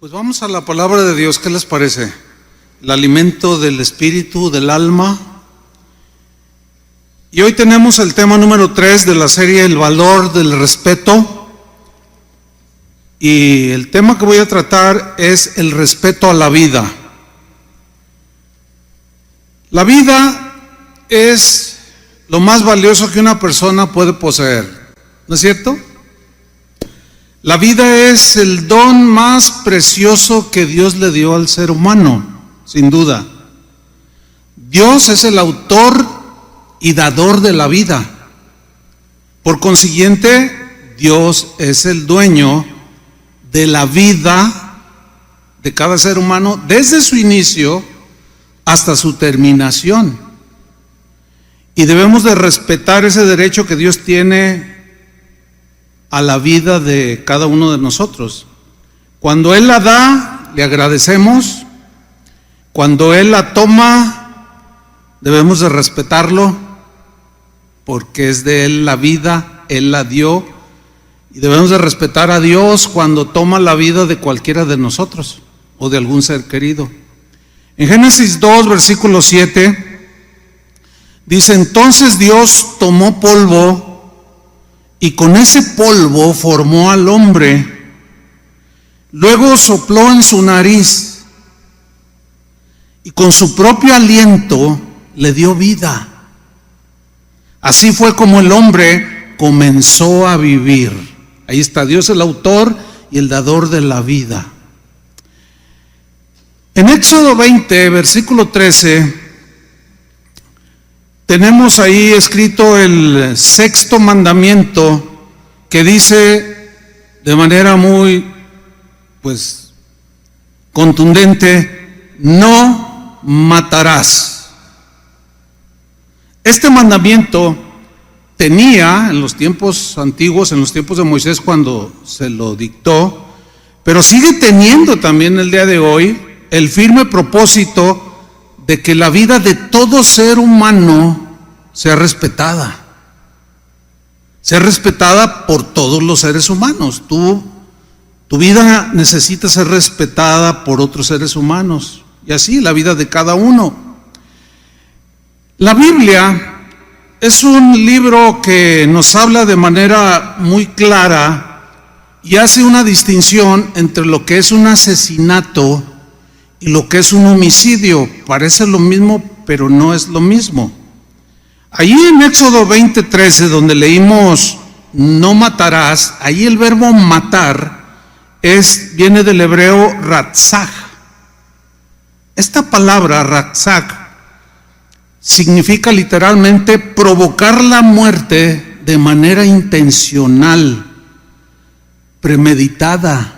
Pues vamos a la palabra de Dios, ¿qué les parece? El alimento del espíritu, del alma. Y hoy tenemos el tema número 3 de la serie El valor del respeto. Y el tema que voy a tratar es el respeto a la vida. La vida es lo más valioso que una persona puede poseer, ¿no es cierto? La vida es el don más precioso que Dios le dio al ser humano, sin duda. Dios es el autor y dador de la vida. Por consiguiente, Dios es el dueño de la vida de cada ser humano desde su inicio hasta su terminación. Y debemos de respetar ese derecho que Dios tiene a la vida de cada uno de nosotros. Cuando Él la da, le agradecemos. Cuando Él la toma, debemos de respetarlo, porque es de Él la vida, Él la dio, y debemos de respetar a Dios cuando toma la vida de cualquiera de nosotros, o de algún ser querido. En Génesis 2, versículo 7, dice: entonces Dios tomó polvo, y con ese polvo formó al hombre. Luego sopló en su nariz y con su propio aliento le dio vida. Así fue como el hombre comenzó a vivir. Ahí está, Dios el autor y el dador de la vida. En Éxodo 20, versículo 13, tenemos ahí escrito el sexto mandamiento, que dice de manera muy, contundente: no matarás. Este mandamiento tenía en los tiempos antiguos, en los tiempos de Moisés cuando se lo dictó, pero sigue teniendo también el día de hoy el firme propósito de que la vida de todo ser humano sea respetada por todos los seres humanos. Tu vida necesita ser respetada por otros seres humanos, y así la vida de cada uno. La Biblia es un libro que nos habla de manera muy clara y hace una distinción entre lo que es un asesinato y lo que es un homicidio. Parece lo mismo, pero no es lo mismo. Allí en Éxodo 20:13, donde leímos no matarás, ahí el verbo matar viene del hebreo ratzak. Esta palabra ratzak significa literalmente provocar la muerte de manera intencional, premeditada.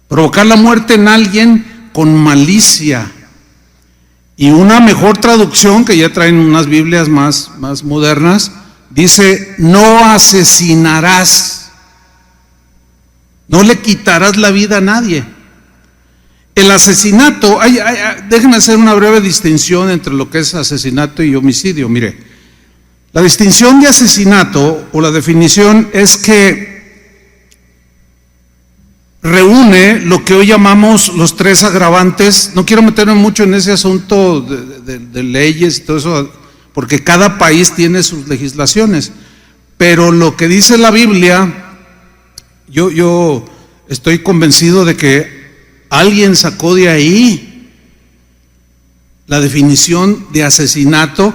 Provocar la muerte en alguien con malicia. Y una mejor traducción, que ya traen unas Biblias más modernas, dice: no asesinarás. No le quitarás la vida a nadie. El asesinato, déjenme hacer una breve distinción entre lo que es asesinato y homicidio. Mire, la distinción de asesinato, o la definición, es que reúne lo que hoy llamamos los 3 agravantes. No quiero meterme mucho en ese asunto de leyes y todo eso, porque cada país tiene sus legislaciones, pero lo que dice la Biblia, yo estoy convencido de que alguien sacó de ahí la definición de asesinato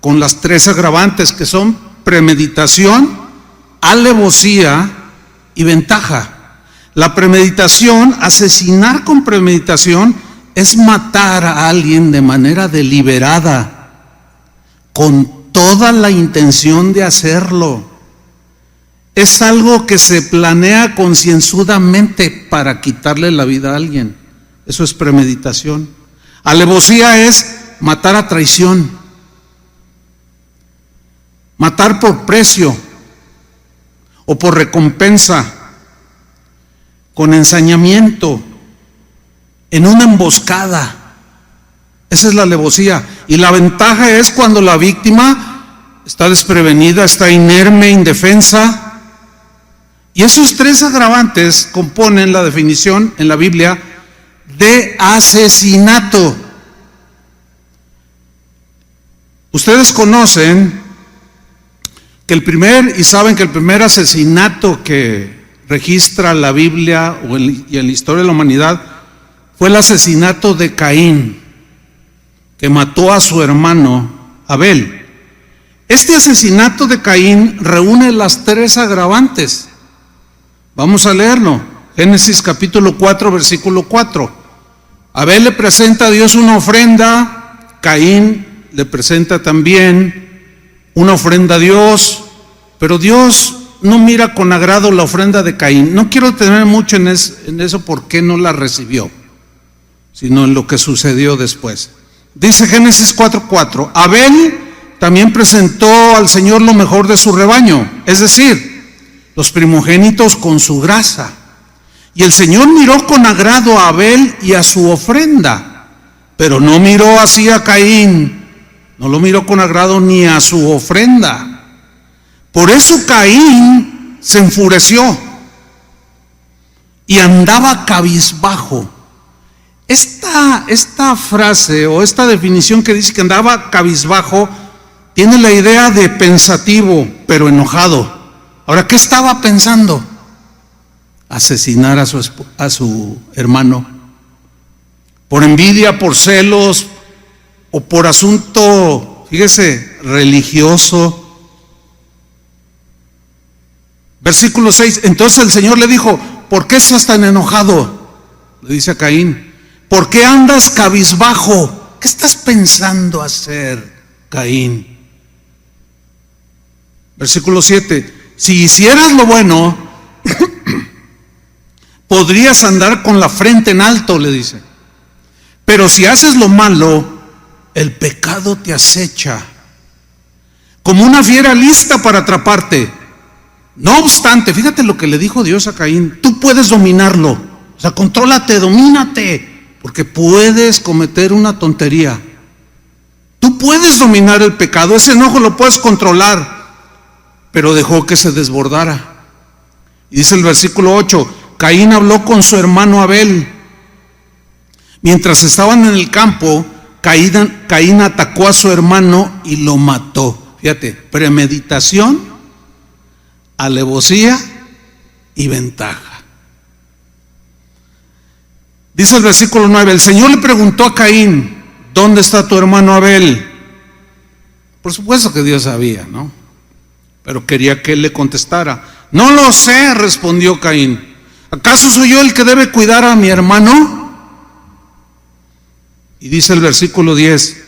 con las 3 agravantes, que son premeditación, alevosía y ventaja. La premeditación, asesinar con premeditación, es matar a alguien de manera deliberada, con toda la intención de hacerlo. Es algo que se planea concienzudamente para quitarle la vida a alguien. Eso es premeditación. Alevosía es matar a traición, matar por precio o por recompensa, con ensañamiento, en una emboscada. Esa es la alevosía. Y la ventaja es cuando la víctima está desprevenida, está inerme, indefensa, Y esos tres agravantes componen la definición en la Biblia de asesinato. Ustedes conocen y saben que el primer asesinato que registra la Biblia y en la historia de la humanidad fue el asesinato de Caín, que mató a su hermano Abel. Este asesinato de Caín reúne las tres agravantes. Vamos a leerlo. Génesis capítulo 4, versículo 4. Abel le presenta a Dios una ofrenda, Caín le presenta también una ofrenda a Dios, pero Dios no mira con agrado la ofrenda de Caín. No quiero tener mucho en eso porque no la recibió, sino en lo que sucedió después. Dice Génesis 4:4, Abel también presentó al Señor lo mejor de su rebaño, es decir, los primogénitos con su grasa. Y el Señor miró con agrado a Abel y a su ofrenda, pero no miró así a Caín, no lo miró con agrado ni a su ofrenda. Por eso Caín se enfureció y andaba cabizbajo. Esta frase o esta definición que dice que andaba cabizbajo tiene la idea de pensativo, pero enojado. Ahora, ¿qué estaba pensando? Asesinar a su hermano. Por envidia, por celos o por asunto, fíjese, religioso. Versículo 6, entonces el Señor le dijo, ¿por qué estás tan enojado? Le dice a Caín, ¿por qué andas cabizbajo? ¿Qué estás pensando hacer, Caín? Versículo 7, si hicieras lo bueno, podrías andar con la frente en alto, le dice. Pero si haces lo malo, el pecado te acecha, como una fiera lista para atraparte. No obstante, fíjate lo que le dijo Dios a Caín, tú puedes dominarlo, o sea, contrólate, domínate, porque puedes cometer una tontería. Tú puedes dominar el pecado, ese enojo lo puedes controlar, pero dejó que se desbordara. Y dice el versículo 8, Caín habló con su hermano Abel. Mientras estaban en el campo, Caín atacó a su hermano y lo mató. Fíjate, premeditación, alevosía y ventaja. Dice el versículo 9, el Señor le preguntó a Caín, ¿dónde está tu hermano Abel? Por supuesto que Dios sabía, ¿no? Pero quería que él le contestara. No lo sé, respondió Caín. ¿Acaso soy yo el que debe cuidar a mi hermano? Y dice el versículo 10,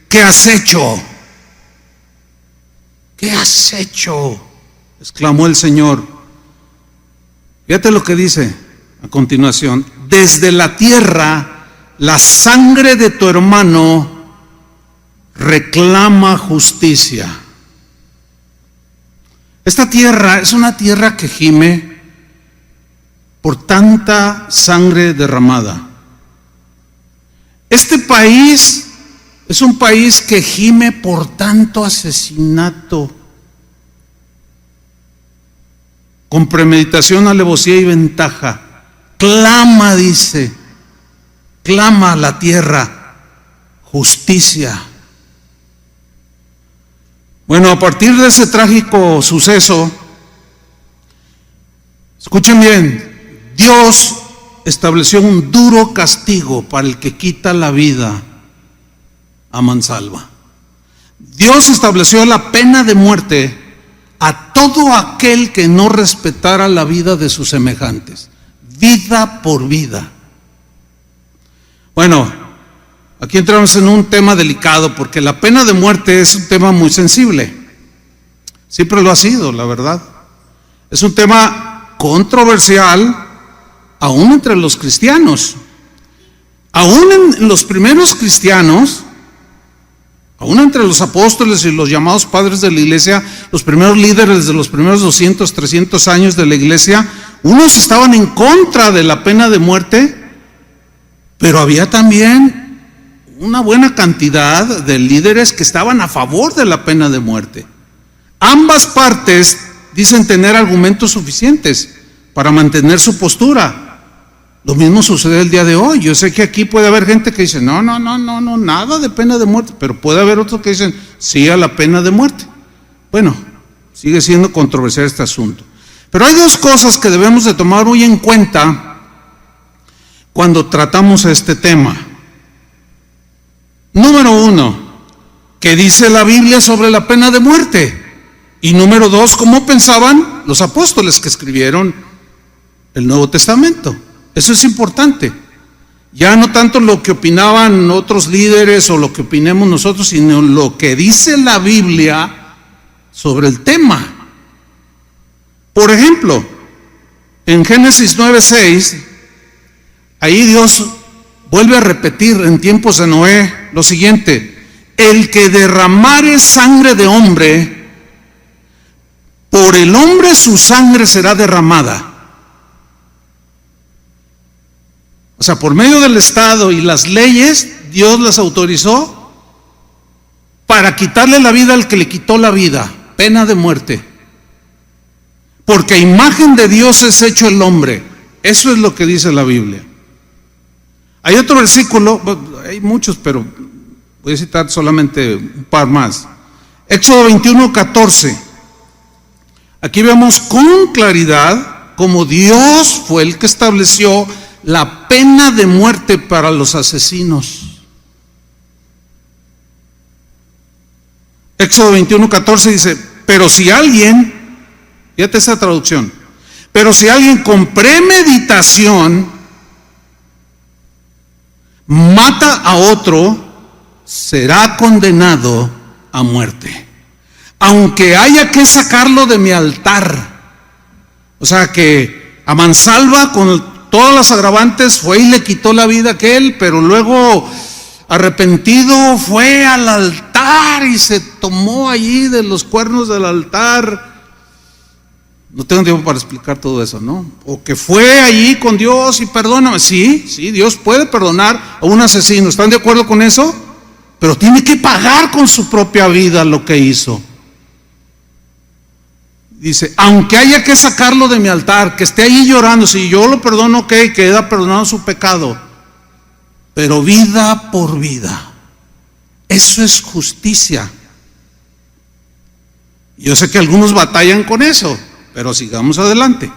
¿qué has hecho? ¿Qué has hecho? Exclamó el Señor. Fíjate lo que dice a continuación. Desde la tierra, la sangre de tu hermano reclama justicia. Esta tierra es una tierra que gime por tanta sangre derramada. Este país es un país que gime por tanto asesinato, con premeditación, alevosía y ventaja. Clama, dice, clama a la tierra justicia. Bueno, a partir de ese trágico suceso, escuchen bien, Dios estableció un duro castigo para el que quita la vida a mansalva. Dios estableció la pena de muerte a todo aquel que no respetara la vida de sus semejantes, vida por vida. Bueno, aquí entramos en un tema delicado porque la pena de muerte es un tema muy sensible. Siempre lo ha sido, la verdad. Es un tema controversial, aún entre los cristianos. Aún en los primeros cristianos, aún entre los apóstoles y los llamados padres de la iglesia, los primeros líderes de los primeros 200, 300 años de la iglesia, unos estaban en contra de la pena de muerte, pero había también una buena cantidad de líderes que estaban a favor de la pena de muerte. Ambas partes dicen tener argumentos suficientes. para mantener su postura. Lo mismo sucede el día de hoy. Yo sé que aquí puede haber gente que dice, no, nada de pena de muerte, pero puede haber otros que dicen, sí a la pena de muerte. Bueno, sigue siendo controversial este asunto. Pero hay dos cosas que debemos de tomar muy en cuenta cuando tratamos este tema. Número uno, ¿qué dice la Biblia sobre la pena de muerte? Y número dos, ¿cómo pensaban los apóstoles que escribieron el Nuevo Testamento? Eso es importante. Ya no tanto lo que opinaban otros líderes o lo que opinemos nosotros, sino lo que dice la Biblia sobre el tema. Por ejemplo, en Génesis 9:6, ahí Dios vuelve a repetir en tiempos de Noé lo siguiente: el que derramare sangre de hombre, por el hombre su sangre será derramada. O sea, por medio del Estado y las leyes, Dios las autorizó para quitarle la vida al que le quitó la vida, pena de muerte. Porque a imagen de Dios es hecho el hombre. Eso es lo que dice la Biblia. Hay otro versículo, hay muchos, pero voy a citar solamente un par más. Éxodo 21:14. Aquí vemos con claridad cómo Dios fue el que estableció la pena de muerte para los asesinos. Éxodo 21:14 dice, pero si alguien, fíjate esta traducción, pero si alguien con premeditación mata a otro, será condenado a muerte, aunque haya que sacarlo de mi altar. O sea que a mansalva, con todas las agravantes, fue y le quitó la vida a aquel, pero luego arrepentido fue al altar y se tomó allí de los cuernos del altar. No tengo tiempo para explicar todo eso, ¿no? O que fue allí con Dios y perdóname. Sí, Dios puede perdonar a un asesino. ¿Están de acuerdo con eso? Pero tiene que pagar con su propia vida lo que hizo. Dice, aunque haya que sacarlo de mi altar, que esté allí llorando, si yo lo perdono, ok, queda perdonado su pecado. Pero vida por vida. Eso es justicia. Yo sé que algunos batallan con eso, pero sigamos adelante.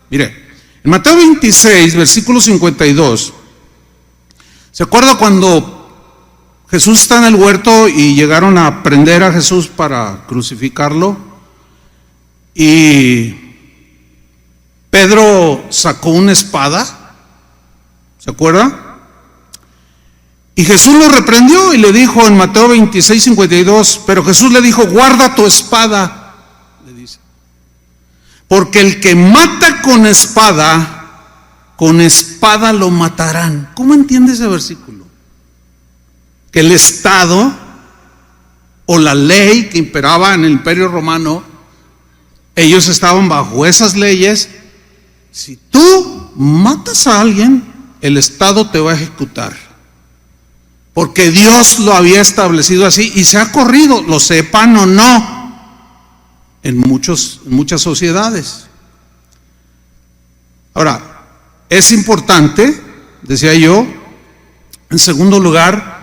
Mire, en Mateo 26, versículo 52, ¿se acuerda cuando Jesús está en el huerto y llegaron a prender a Jesús para crucificarlo? Y Pedro sacó una espada, ¿se acuerda? Y Jesús lo reprendió y le dijo en Mateo 26, 52, pero Jesús le dijo, guarda tu espada, le dice, porque el que mata con espada lo matarán. ¿Cómo entiende ese versículo? Que el Estado o la ley que imperaba en el Imperio Romano, ellos estaban bajo esas leyes. Si tú matas a alguien, el Estado te va a ejecutar, porque Dios lo había establecido así y se ha corrido, lo sepan o no, en muchas sociedades. Ahora, es importante, decía yo, en segundo lugar,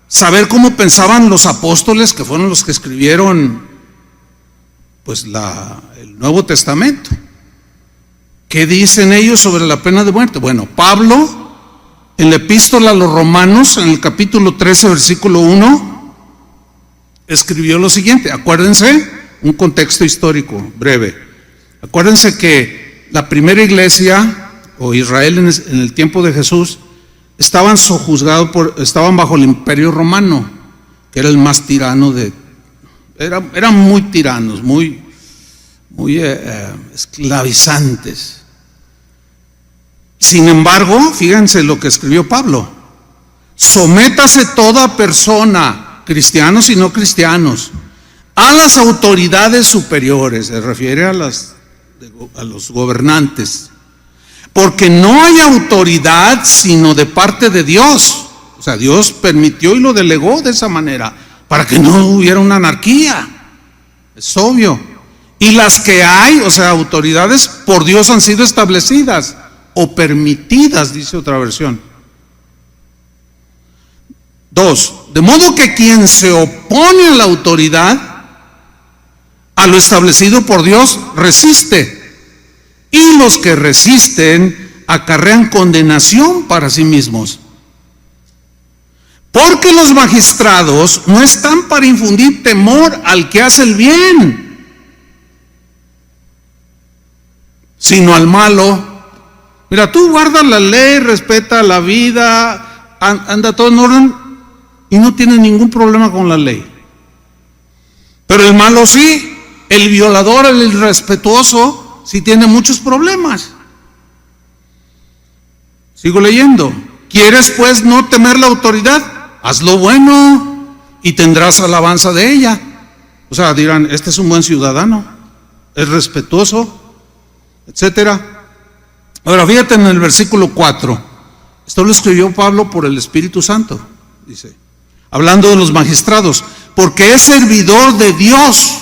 saber cómo pensaban los apóstoles, que fueron los que escribieron pues el Nuevo Testamento. ¿Qué dicen ellos sobre la pena de muerte? Bueno, Pablo, en la epístola a los Romanos, en el capítulo 13, versículo 1, escribió lo siguiente. Acuérdense, un contexto histórico breve. Acuérdense que la primera iglesia, o Israel en el tiempo de Jesús, estaban bajo el Imperio Romano, que era el más tirano eran muy tiranos, muy esclavizantes. Sin embargo, fíjense lo que escribió Pablo: sométase toda persona, cristianos y no cristianos, a las autoridades superiores. Se refiere a los gobernantes, porque no hay autoridad sino de parte de Dios. O sea, Dios permitió y lo delegó de esa manera, para que no hubiera una anarquía. Es obvio. Y las que hay, o sea, autoridades por Dios han sido establecidas o permitidas, dice otra versión. 2. De modo que quien se opone a la autoridad, a lo establecido por Dios, resiste. Y los que resisten acarrean condenación para sí mismos. Porque los magistrados no están para infundir temor al que hace el bien, sino al malo. Mira, tú guardas la ley, respeta la vida, anda todo en orden y no tienes ningún problema con la ley. Pero el malo sí, el violador, el irrespetuoso, sí tiene muchos problemas. Sigo leyendo. ¿Quieres pues no temer la autoridad? Haz lo bueno y tendrás alabanza de ella. O sea, dirán, este es un buen ciudadano, es respetuoso, etcétera. Ahora, fíjate en el versículo 4. Esto lo escribió Pablo por el Espíritu Santo, dice, hablando de los magistrados, porque es servidor de Dios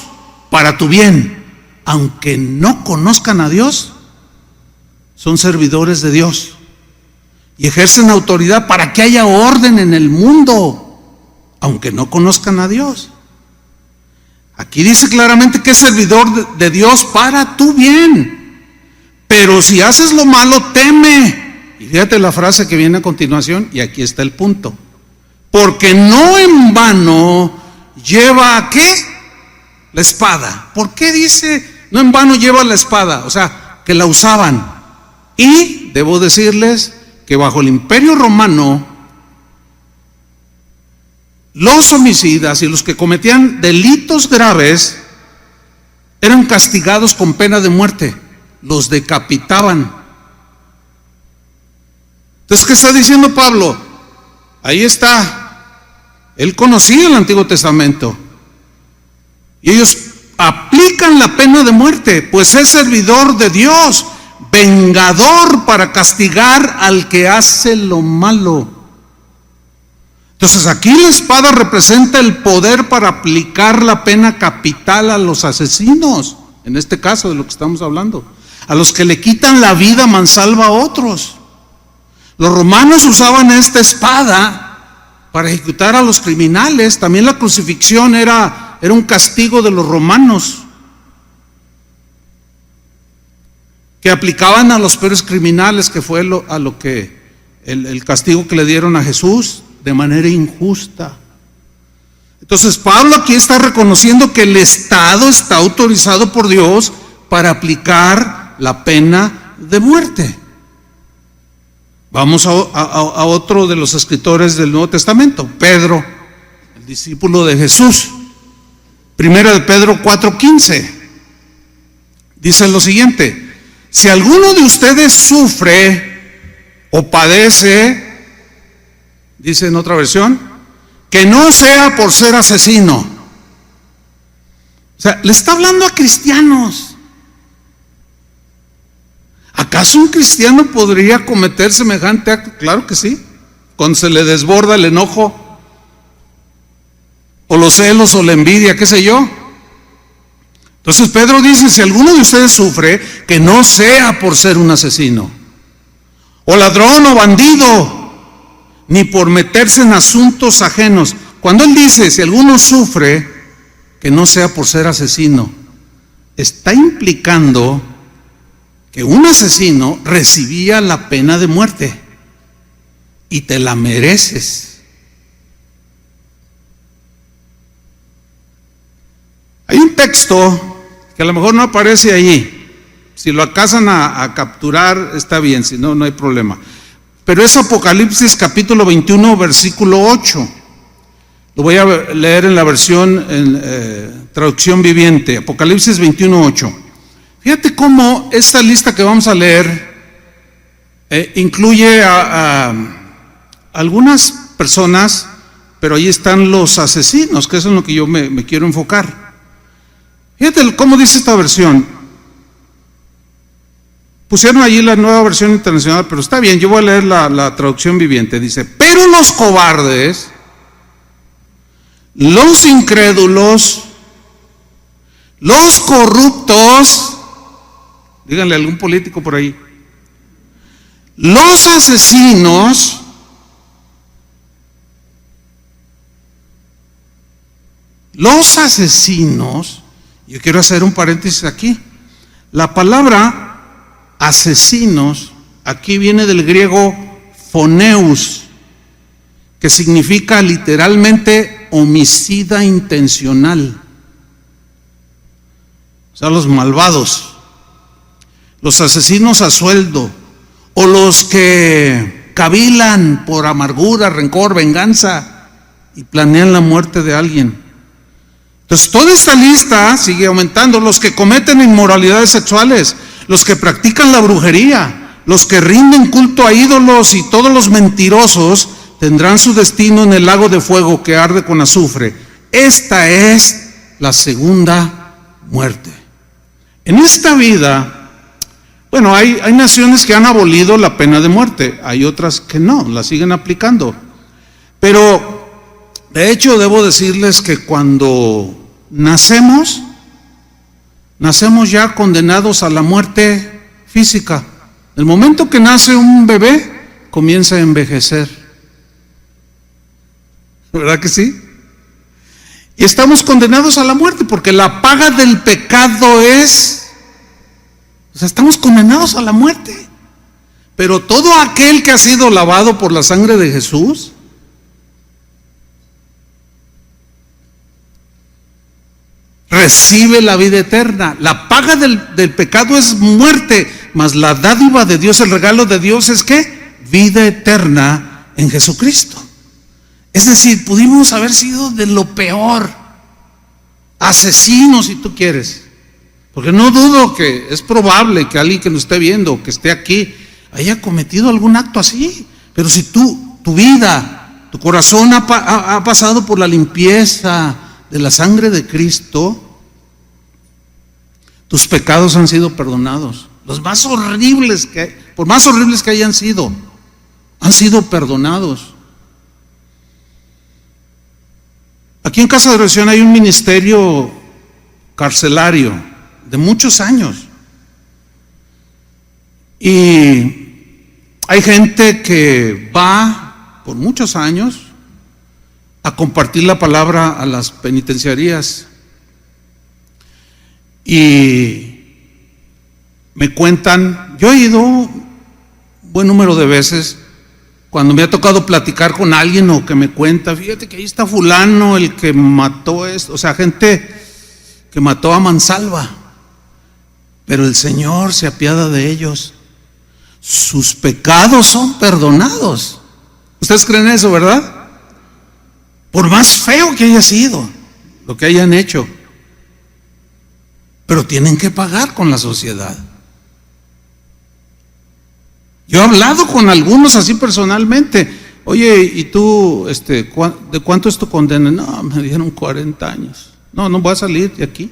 para tu bien, aunque no conozcan a Dios, son servidores de Dios y ejercen autoridad para que haya orden en el mundo, aunque no conozcan a Dios. Aquí dice claramente que es servidor de Dios para tu bien. Pero si haces lo malo, teme. Y fíjate la frase que viene a continuación, y aquí está el punto. Porque no en vano lleva ¿a qué? La espada. ¿Por qué dice no en vano lleva la espada? O sea, que la usaban. Y debo decirles que bajo el Imperio Romano, los homicidas y los que cometían delitos graves eran castigados con pena de muerte, los decapitaban. Entonces, ¿qué está diciendo Pablo? Ahí está, él conocía el Antiguo Testamento y ellos aplican la pena de muerte, pues es servidor de Dios, vengador para castigar al que hace lo malo. Entonces aquí la espada representa el poder para aplicar la pena capital a los asesinos, en este caso de lo que estamos hablando, a los que le quitan la vida mansalva a otros. Los romanos usaban esta espada para ejecutar a los criminales. También la crucifixión era un castigo de los romanos, que aplicaban a los peores criminales, que fue a lo que el castigo que le dieron a Jesús de manera injusta. Entonces Pablo aquí está reconociendo que el Estado está autorizado por Dios para aplicar la pena de muerte. Vamos a otro de los escritores del Nuevo Testamento, Pedro, el discípulo de Jesús. Primera de Pedro 4:15. Dice lo siguiente: si alguno de ustedes sufre o padece, dice en otra versión, que no sea por ser asesino. O sea, le está hablando a cristianos. ¿Acaso un cristiano podría cometer semejante acto? Claro que sí, cuando se le desborda el enojo, o los celos, o la envidia, qué sé yo. Entonces Pedro dice, si alguno de ustedes sufre, que no sea por ser un asesino, o ladrón, o bandido, ni por meterse en asuntos ajenos. Cuando él dice, si alguno sufre, que no sea por ser asesino, está implicando que un asesino recibía la pena de muerte, y te la mereces. Hay un texto que a lo mejor no aparece allí. Si lo alcanzan a capturar, está bien, si no, no hay problema. Pero es Apocalipsis capítulo 21, versículo 8. Lo voy a leer en la versión, traducción viviente. Apocalipsis 21, 8. Fíjate cómo esta lista que vamos a leer incluye a algunas personas, pero ahí están los asesinos, que es en lo que yo me quiero enfocar. Fíjate cómo dice esta versión. Pusieron allí la Nueva Versión Internacional, pero está bien, yo voy a leer la traducción viviente. Dice, pero los cobardes, los incrédulos, los corruptos, díganle a algún político por ahí, los asesinos, yo quiero hacer un paréntesis aquí. La palabra asesinos aquí viene del griego phoneus, que significa literalmente homicida intencional. O sea, los malvados, los asesinos a sueldo, o los que cavilan por amargura, rencor, venganza y planean la muerte de alguien. Entonces, toda esta lista sigue aumentando: los que cometen inmoralidades sexuales, los que practican la brujería, los que rinden culto a ídolos, y todos los mentirosos tendrán su destino en el lago de fuego que arde con azufre. Esta es la segunda muerte. En esta vida, bueno, hay naciones que han abolido la pena de muerte, hay otras que no, la siguen aplicando. Pero, de hecho, debo decirles que cuando nacemos ya condenados a la muerte física. El momento que nace un bebé, comienza a envejecer. ¿Verdad que sí? Y estamos condenados a la muerte porque la paga del pecado es, o sea, estamos condenados a la muerte. Pero todo aquel que ha sido lavado por la sangre de Jesús recibe la vida eterna. La paga del pecado es muerte, mas la dádiva de Dios, el regalo de Dios es ¿qué? Vida eterna en Jesucristo. Es decir, pudimos haber sido de lo peor, asesinos si tú quieres, porque no dudo que es probable que alguien que nos esté viendo, que esté aquí, haya cometido algún acto así. Pero si tu vida, tu corazón ha pasado por la limpieza de la sangre de Cristo, tus pecados han sido perdonados. Los más horribles por más horribles que hayan sido, han sido perdonados. Aquí en Casa de Oración hay un ministerio carcelario de muchos años. Y hay gente que va por muchos años a compartir la palabra a las penitenciarías. Y me cuentan, yo he ido un buen número de veces, cuando me ha tocado platicar con alguien o que me cuenta, fíjate que ahí está fulano, el que mató esto, o sea, gente que mató a mansalva, pero el Señor se apiada de ellos, sus pecados son perdonados. ¿Ustedes creen eso, verdad? Por más feo que haya sido lo que hayan hecho, pero tienen que pagar con la sociedad. Yo he hablado con algunos así personalmente. Oye, ¿y tú, de cuánto es tu condena? No, me dieron 40 años. No voy a salir de aquí.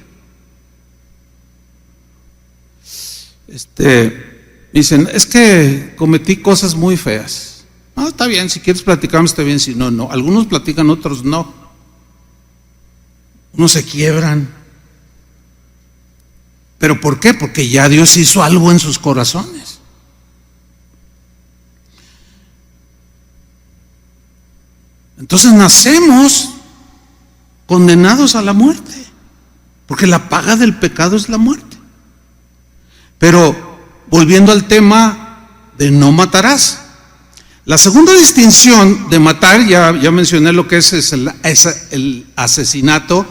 Dicen, es que cometí cosas muy feas. No, está bien, si quieres platicarme está bien, si no, no. Algunos platican, otros no. Unos se quiebran. ¿Pero por qué? Porque ya Dios hizo algo en sus corazones. Entonces nacemos condenados a la muerte, porque la paga del pecado es la muerte. Pero volviendo al tema de no matarás, la segunda distinción de matar, ya mencioné lo que es el asesinato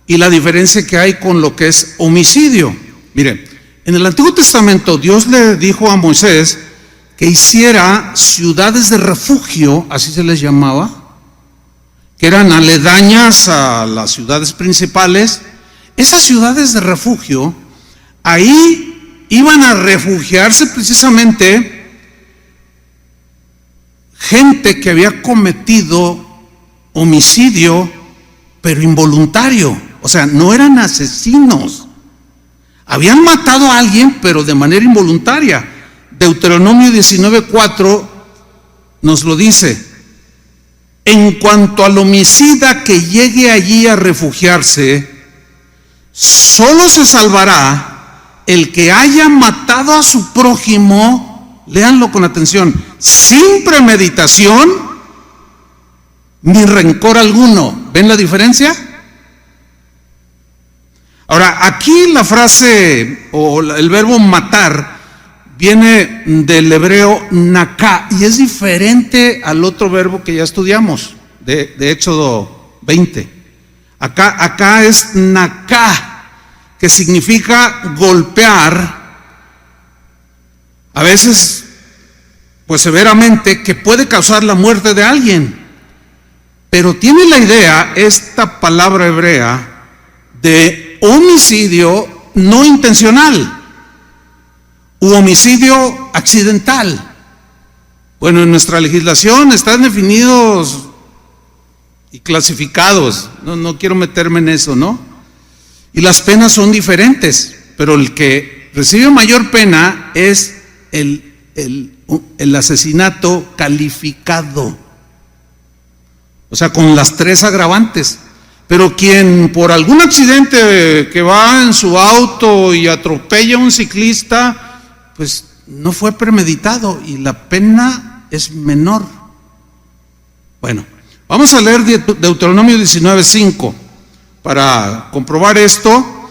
y la diferencia que hay con lo que es homicidio. Mire, en el Antiguo Testamento Dios le dijo a Moisés que hiciera ciudades de refugio, así se les llamaba, que eran aledañas a las ciudades principales. Esas ciudades de refugio, ahí iban a refugiarse precisamente gente que había cometido homicidio, pero involuntario. O sea, no eran asesinos. Habían matado a alguien, pero de manera involuntaria. Deuteronomio 19:4 nos lo dice: en cuanto al homicida que llegue allí a refugiarse, solo se salvará el que haya matado a su prójimo, léanlo con atención, sin premeditación ni rencor alguno. ¿Ven la diferencia? Ahora, aquí la frase o el verbo matar viene del hebreo naká y es diferente al otro verbo que ya estudiamos de Éxodo 20. Acá es naká, que significa golpear, a veces pues severamente, que puede causar la muerte de alguien. Pero tiene la idea, esta palabra hebrea, de homicidio no intencional u homicidio accidental. Bueno, en nuestra legislación están definidos y clasificados, no quiero meterme en eso, ¿no? Y las penas son diferentes, pero el que recibe mayor pena es el asesinato calificado, o sea, con las 3 agravantes. Pero quien por algún accidente que va en su auto y atropella a un ciclista, pues no fue premeditado y la pena es menor. Bueno, vamos a leer Deuteronomio 19:5 para comprobar esto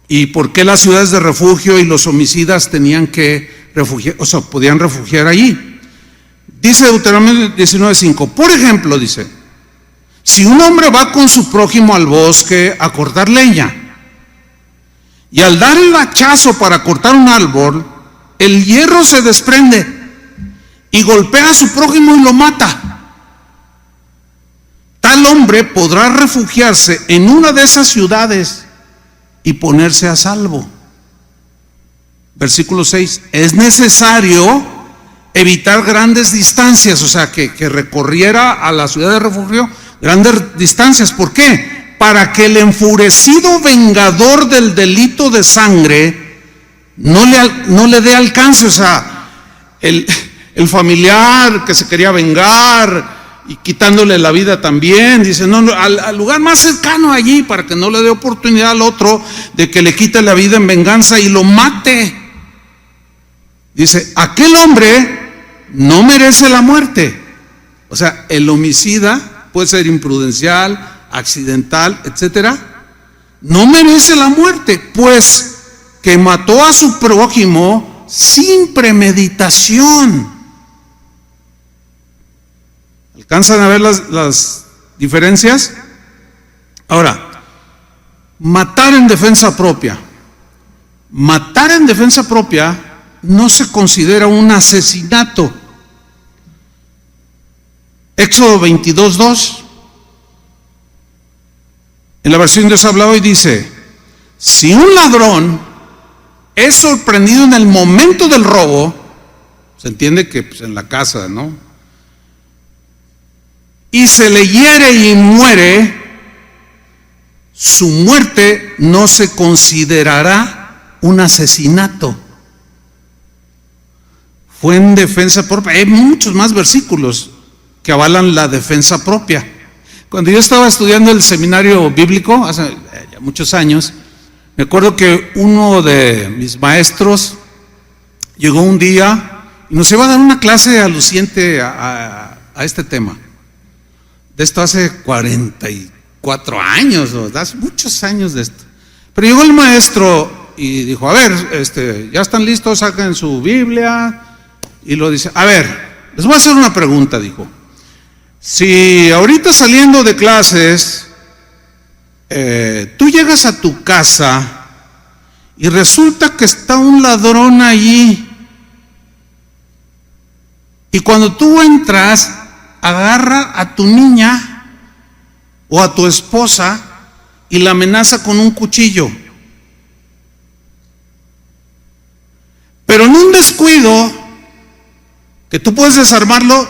y por qué las ciudades de refugio y los homicidas tenían que refugiar, o sea, podían refugiar allí. Dice Deuteronomio 19:5, por ejemplo, dice: si un hombre va con su prójimo al bosque a cortar leña y al dar el hachazo para cortar un árbol, el hierro se desprende y golpea a su prójimo y lo mata, tal hombre podrá refugiarse en una de esas ciudades y ponerse a salvo. Versículo 6, es necesario evitar grandes distancias, o sea, que recorriera a la ciudad de refugio grandes distancias. ¿Por qué? Para que el enfurecido vengador del delito de sangre no le dé alcance. O sea, el familiar que se quería vengar y quitándole la vida también, dice, no, al lugar más cercano allí, para que no le dé oportunidad al otro de que le quite la vida en venganza y lo mate. Dice, aquel hombre no merece la muerte. O sea, el homicida puede ser imprudencial, accidental, etcétera, no merece la muerte, pues que mató a su prójimo sin premeditación. ¿Alcanzan a ver las diferencias? Ahora, matar en defensa propia. Matar en defensa propia no se considera un asesinato. Éxodo 22:2, en la versión Dios habla hoy, dice: si un ladrón es sorprendido en el momento del robo, se entiende que pues, en la casa, ¿no? Y se le hiere y muere, su muerte no se considerará un asesinato. Fue en defensa propia. Hay muchos más versículos que avalan la defensa propia. Cuando yo estaba estudiando el seminario bíblico, hace ya muchos años, me acuerdo que uno de mis maestros llegó un día y nos iba a dar una clase aluciente a este tema. De esto hace 44 años, hace muchos años de esto. Pero llegó el maestro y dijo, a ver, ya están listos, saquen su Biblia. Y lo dice, a ver, les voy a hacer una pregunta, dijo. Si ahorita saliendo de clases, tú llegas a tu casa y resulta que está un ladrón allí, y cuando tú entras, agarra a tu niña o a tu esposa y la amenaza con un cuchillo, pero en un descuido que tú puedes desarmarlo,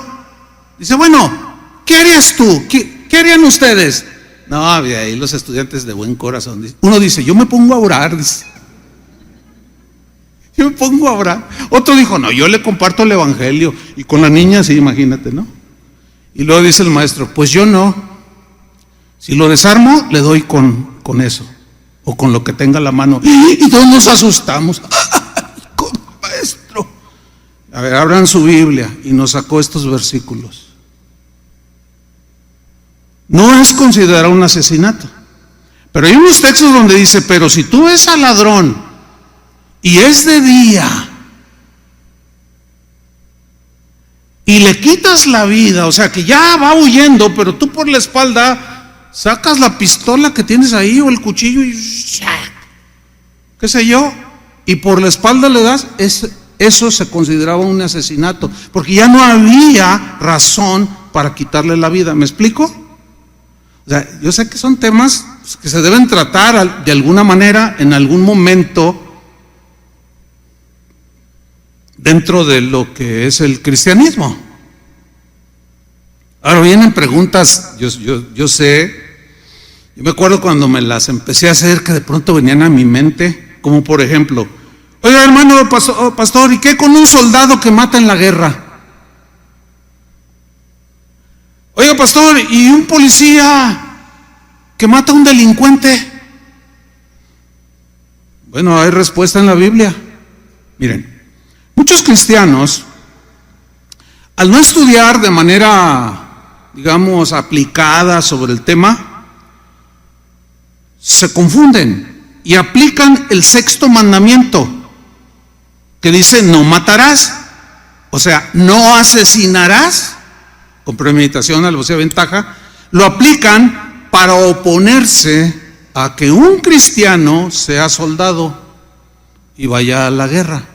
dice, bueno, ¿qué harías tú? ¿Qué harían ustedes? No, ahí los estudiantes de buen corazón, uno dice, yo me pongo a orar, dice. Yo me pongo a orar. Otro dijo, no, yo le comparto el evangelio. Y con la niña, sí, imagínate, ¿no? Y luego dice el maestro, pues yo no. Si lo desarmo, le doy con eso. o con lo que tenga a la mano. Y todos nos asustamos. Maestro. A ver, abran su Biblia y nos sacó estos versículos. No es considerado un asesinato. Pero hay unos textos donde dice, pero si tú ves al ladrón y es de día y le quitas la vida, o sea que ya va huyendo, pero tú por la espalda sacas la pistola que tienes ahí o el cuchillo y qué sé yo, y por la espalda le das, eso se consideraba un asesinato, porque ya no había razón para quitarle la vida. ¿Me explico? O sea, yo sé que son temas que se deben tratar de alguna manera en algún momento dentro de lo que es el cristianismo. Ahora vienen preguntas, yo sé, yo me acuerdo cuando me las empecé a hacer que de pronto venían a mi mente, como por ejemplo, oiga hermano pastor, ¿y qué con un soldado que mata en la guerra? Oiga pastor, ¿y un policía que mata a un delincuente? Bueno, hay respuesta en la Biblia. Miren, muchos cristianos, al no estudiar de manera, digamos, aplicada sobre el tema, se confunden y aplican el sexto mandamiento, que dice no matarás, o sea, no asesinarás, con premeditación, alevosía, ventaja, lo aplican para oponerse a que un cristiano sea soldado y vaya a la guerra.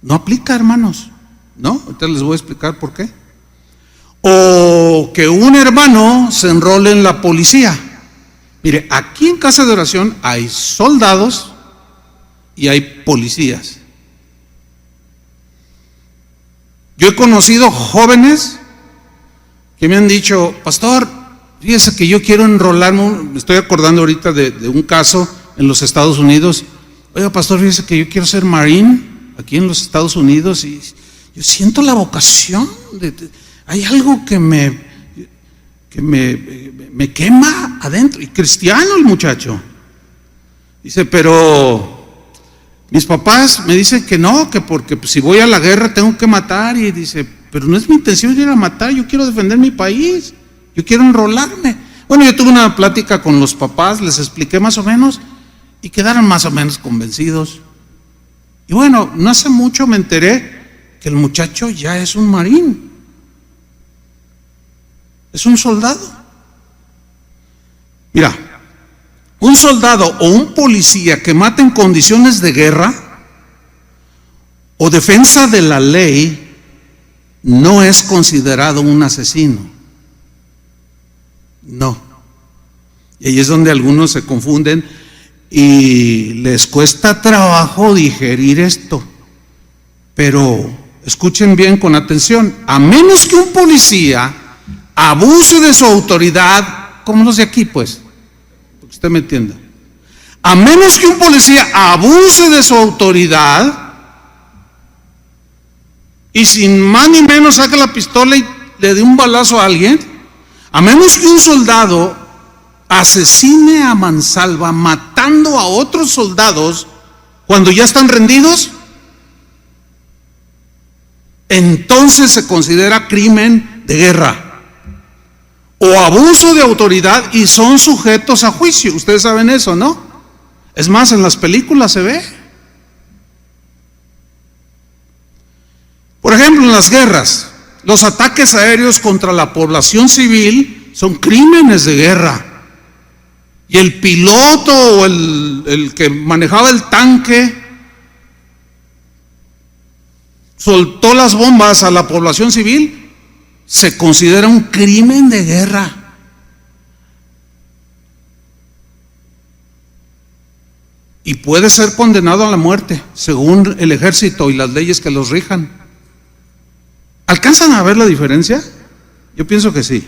No aplica, hermanos, ¿no? Ahorita les voy a explicar por qué. O que un hermano se enrole en la policía. Mire, aquí en Casa de Oración hay soldados y hay policías. Yo he conocido jóvenes que me han dicho, pastor, fíjese que yo quiero enrolarme, me estoy acordando ahorita de un caso en los Estados Unidos. Oiga, pastor, fíjese que yo quiero ser marine aquí en los Estados Unidos y yo siento la vocación, hay algo que me quema adentro. Y cristiano el muchacho. Dice, pero mis papás me dicen que no, que porque si voy a la guerra tengo que matar. Y dice, pero no es mi intención ir a matar, yo quiero defender mi país, yo quiero enrolarme. Bueno, yo tuve una plática con los papás, les expliqué más o menos y quedaron más o menos convencidos. Y bueno, no hace mucho me enteré que el muchacho ya es un marín, es un soldado. Mira, un soldado o un policía que mata en condiciones de guerra o defensa de la ley no es considerado un asesino. No. Y ahí es donde algunos se confunden y les cuesta trabajo digerir esto. Pero escuchen bien con atención, a menos que un policía abuse de su autoridad, como los de aquí pues, porque usted me entienda, a menos que un policía abuse de su autoridad y sin más ni menos saque la pistola y le dé un balazo a alguien, a menos que un soldado asesine a mansalva matando a otros soldados cuando ya están rendidos, entonces se considera crimen de guerra o abuso de autoridad y son sujetos a juicio. Ustedes saben eso, ¿no? Es más, en las películas se ve. Por ejemplo, en las guerras, los ataques aéreos contra la población civil son crímenes de guerra. Y el piloto o el que manejaba el tanque soltó las bombas a la población civil, se considera un crimen de guerra. Y puede ser condenado a la muerte, según el ejército y las leyes que los rijan. ¿Alcanzan a ver la diferencia? Yo pienso que sí.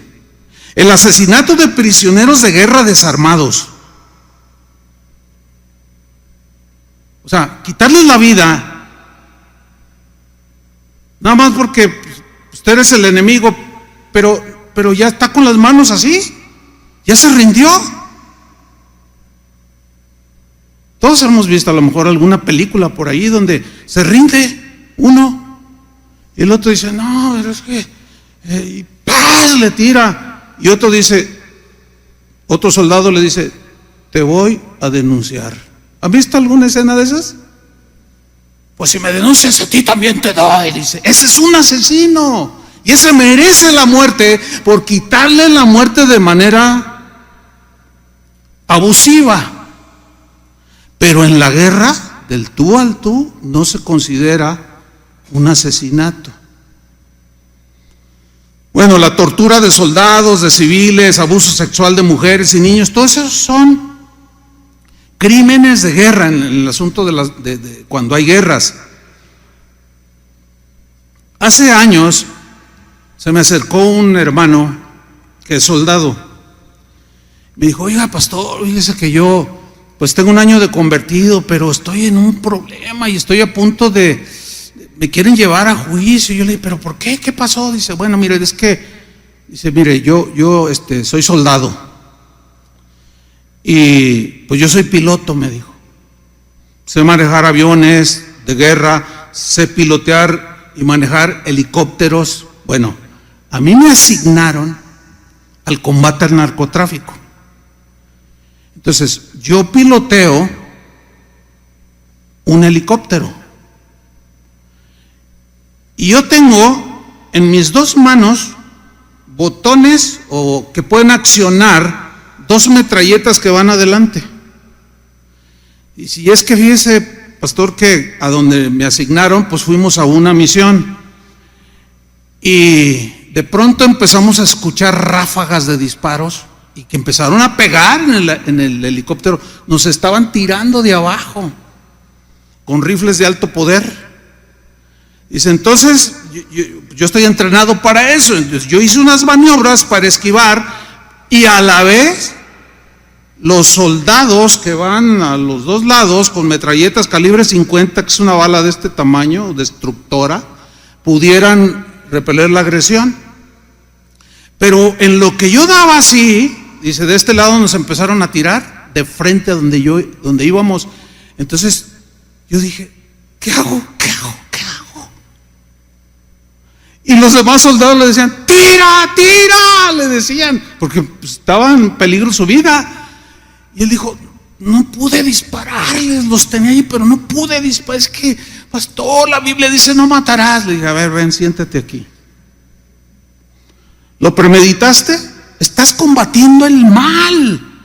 El asesinato de prisioneros de guerra desarmados. O sea, quitarles la vida, nada más porque usted es el enemigo, pero ya está con las manos así, ya se rindió. Todos hemos visto a lo mejor alguna película por ahí donde se rinde uno y el otro dice, no, pero es que, y ¡paz! Le tira. Y otro dice, otro soldado le dice, te voy a denunciar. ¿Han visto alguna escena de esas? Pues si me denuncias a ti también te doy. Dice, ese es un asesino y ese merece la muerte por quitarle la muerte de manera abusiva. Pero en la guerra del tú al tú no se considera un asesinato. Bueno, la tortura de soldados, de civiles, abuso sexual de mujeres y niños, todos esos son crímenes de guerra en el asunto de cuando hay guerras. Hace años se me acercó un hermano que es soldado. Me dijo, oiga, pastor, fíjese que yo pues tengo un año de convertido, pero estoy en un problema y estoy a punto me quieren llevar a juicio. Y yo le dije, ¿pero por qué? ¿Qué pasó? Dice, bueno, mire, es que, dice, mire, yo soy soldado. Y pues yo soy piloto, me dijo. Sé manejar aviones de guerra, sé pilotear y manejar helicópteros. Bueno, a mí me asignaron al combate al narcotráfico. Entonces, yo piloteo un helicóptero. Y yo tengo en mis dos manos botones o que pueden accionar dos metralletas que van adelante. Y si es que fíjese, pastor, que a donde me asignaron, pues fuimos a una misión. Y de pronto empezamos a escuchar ráfagas de disparos y que empezaron a pegar en el helicóptero. Nos estaban tirando de abajo con rifles de alto poder. Dice, entonces yo estoy entrenado para eso. Entonces yo hice unas maniobras para esquivar y a la vez los soldados que van a los dos lados con metralletas calibre 50, que es una bala de este tamaño, destructora, pudieran repeler la agresión. Pero en lo que yo daba así, dice, de este lado nos empezaron a tirar de frente a donde íbamos. Entonces yo dije, ¿qué hago? Y los demás soldados le decían, tira, le decían, porque pues, estaba en peligro su vida. Y él dijo, no pude dispararles, los tenía ahí, pero no pude disparar. Es que, pastor, la Biblia dice no matarás. Le dije, a ver, ven, siéntate aquí. ¿Lo premeditaste? Estás combatiendo el mal.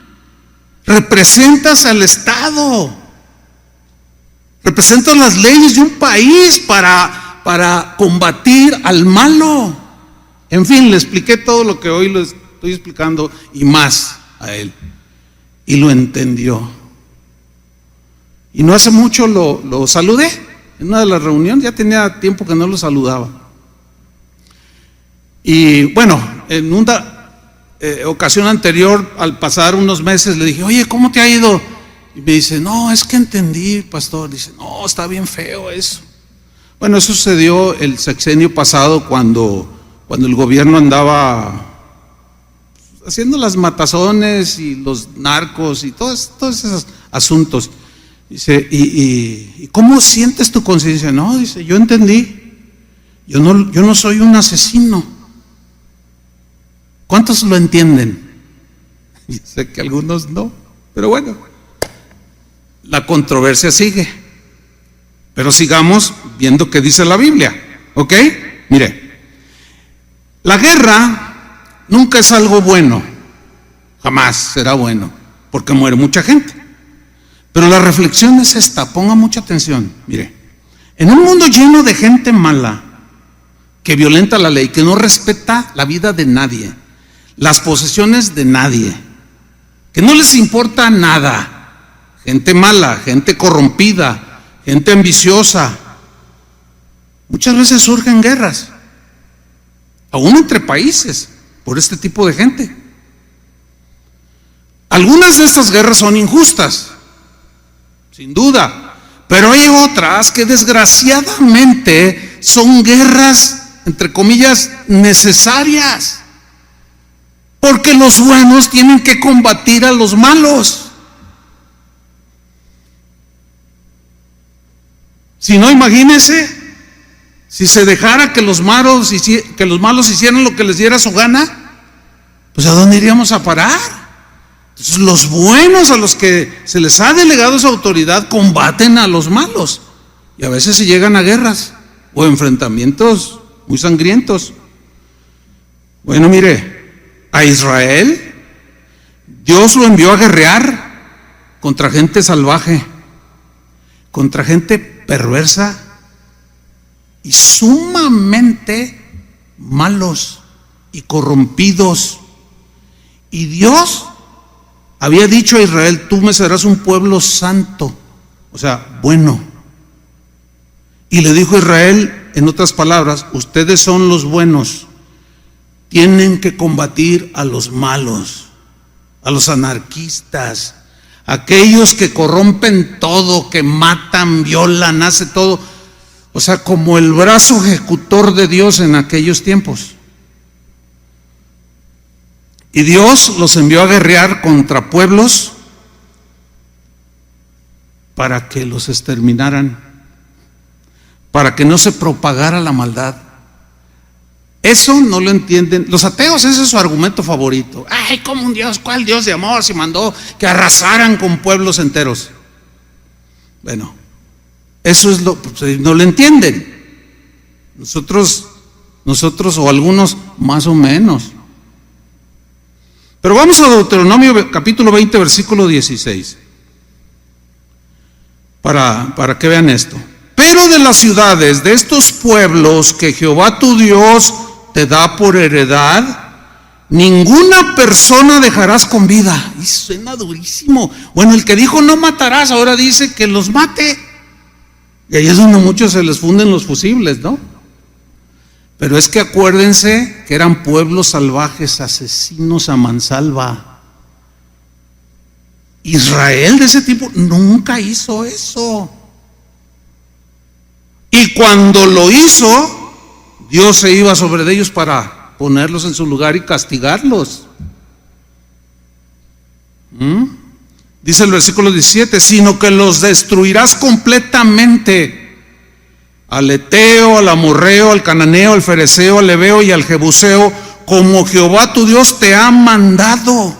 Representas al Estado. Representas las leyes de un país para combatir al malo. En fin, le expliqué todo lo que hoy le estoy explicando y más a él. Y lo entendió. Y no hace mucho lo saludé en una de las reuniones, ya tenía tiempo que no lo saludaba. Y bueno, en una ocasión anterior, al pasar unos meses, le dije, oye, ¿cómo te ha ido? Y me dice, no, es que entendí, pastor. Dice, no, está bien feo eso. Bueno, eso sucedió el sexenio pasado cuando el gobierno andaba haciendo las matazones y los narcos y todos esos asuntos. Dice, ¿y cómo sientes tu conciencia? No, dice, yo entendí. Yo no soy un asesino. ¿Cuántos lo entienden? Yo sé que algunos no, pero bueno, la controversia sigue. Pero sigamos viendo qué dice la Biblia, ¿ok? Mire, la guerra nunca es algo bueno, jamás será bueno, porque muere mucha gente. Pero la reflexión es esta, ponga mucha atención. Mire, en un mundo lleno de gente mala, que violenta la ley, que no respeta la vida de nadie, las posesiones de nadie, que no les importa nada, gente mala, gente corrompida, gente ambiciosa, muchas veces surgen guerras, aún entre países, por este tipo de gente. Algunas de estas guerras son injustas, sin duda, pero hay otras que desgraciadamente son guerras, entre comillas, necesarias, porque los buenos tienen que combatir a los malos. Si no, imagínense, si se dejara que los malos hicieran lo que les diera su gana, pues ¿a dónde iríamos a parar? Entonces los buenos, a los que se les ha delegado esa autoridad, combaten a los malos. Y a veces se llegan a guerras o enfrentamientos muy sangrientos. Bueno, mire, a Israel Dios lo envió a guerrear contra gente salvaje, contra gente perversa y sumamente malos y corrompidos. Y Dios había dicho a Israel: tú me serás un pueblo santo, o sea, bueno. Y le dijo a Israel, en otras palabras: ustedes son los buenos, tienen que combatir a los malos, a los anarquistas, aquellos que corrompen todo, que matan, violan, hacen todo. O sea, como el brazo ejecutor de Dios en aquellos tiempos. Y Dios los envió a guerrear contra pueblos para que los exterminaran, para que no se propagara la maldad. Eso no lo entienden los ateos. Ese es su argumento favorito. Ay, ¿cómo un Dios? ¿Cuál Dios de amor si mandó que arrasaran con pueblos enteros? Bueno, eso es no lo entienden. Nosotros o algunos más o menos. Pero vamos a Deuteronomio capítulo 20, versículo 16, para que vean esto. Pero de las ciudades de estos pueblos que Jehová tu Dios te da por heredad, ninguna persona dejarás con vida. Y suena durísimo. Bueno, el que dijo no matarás, ahora dice que los mate. Y ahí es donde muchos se les funden los fusibles, ¿no? Pero es que acuérdense que eran pueblos salvajes, asesinos a mansalva. Israel de ese tipo nunca hizo eso. Y cuando lo hizo, Dios se iba sobre ellos para ponerlos en su lugar y castigarlos. Dice el versículo 17: sino que los destruirás completamente. Al eteo, al amorreo, al cananeo, al fereceo, al heveo y al jebuseo, como Jehová tu Dios te ha mandado. O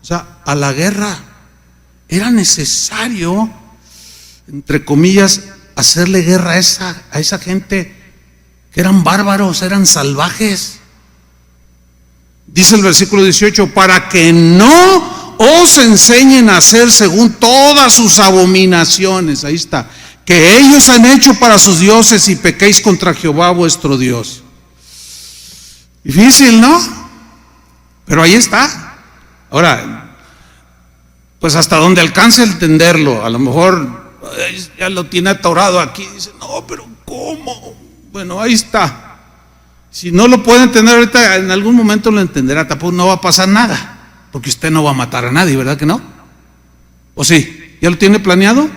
sea, a la guerra era necesario, entre comillas, hacerle guerra a esa gente que eran bárbaros, eran salvajes. Dice el versículo 18: para que no os enseñen a hacer según todas sus abominaciones. Ahí está. Que ellos han hecho para sus dioses y pequéis contra Jehová vuestro Dios. Difícil, ¿no? Pero ahí está. Ahora, pues hasta donde alcance a entenderlo. A lo mejor ya lo tiene atorado aquí. Dice, no, pero ¿cómo? Bueno, ahí está. Si no lo puede entender ahorita, en algún momento lo entenderá. Tampoco no va a pasar nada, porque usted no va a matar a nadie, ¿verdad que no? ¿O sí? ¿Ya lo tiene planeado?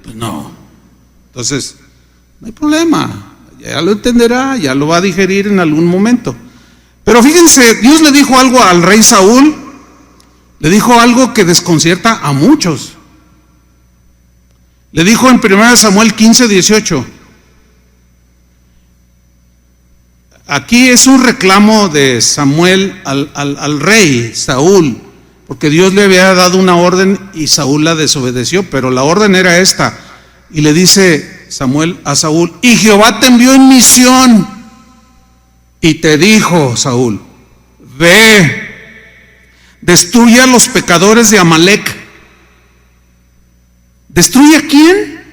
Pues no. Entonces, no hay problema, ya lo entenderá, ya lo va a digerir en algún momento. Pero fíjense, Dios le dijo algo al rey Saúl, le dijo algo que desconcierta a muchos. Le dijo en 1 Samuel 15, 18. Aquí es un reclamo de Samuel al rey Saúl, porque Dios le había dado una orden y Saúl la desobedeció, pero la orden era esta. Y le dice Samuel a Saúl: y Jehová te envió en misión y te dijo, Saúl, ve, destruye a los pecadores de Amalec. ¿Destruye a quién?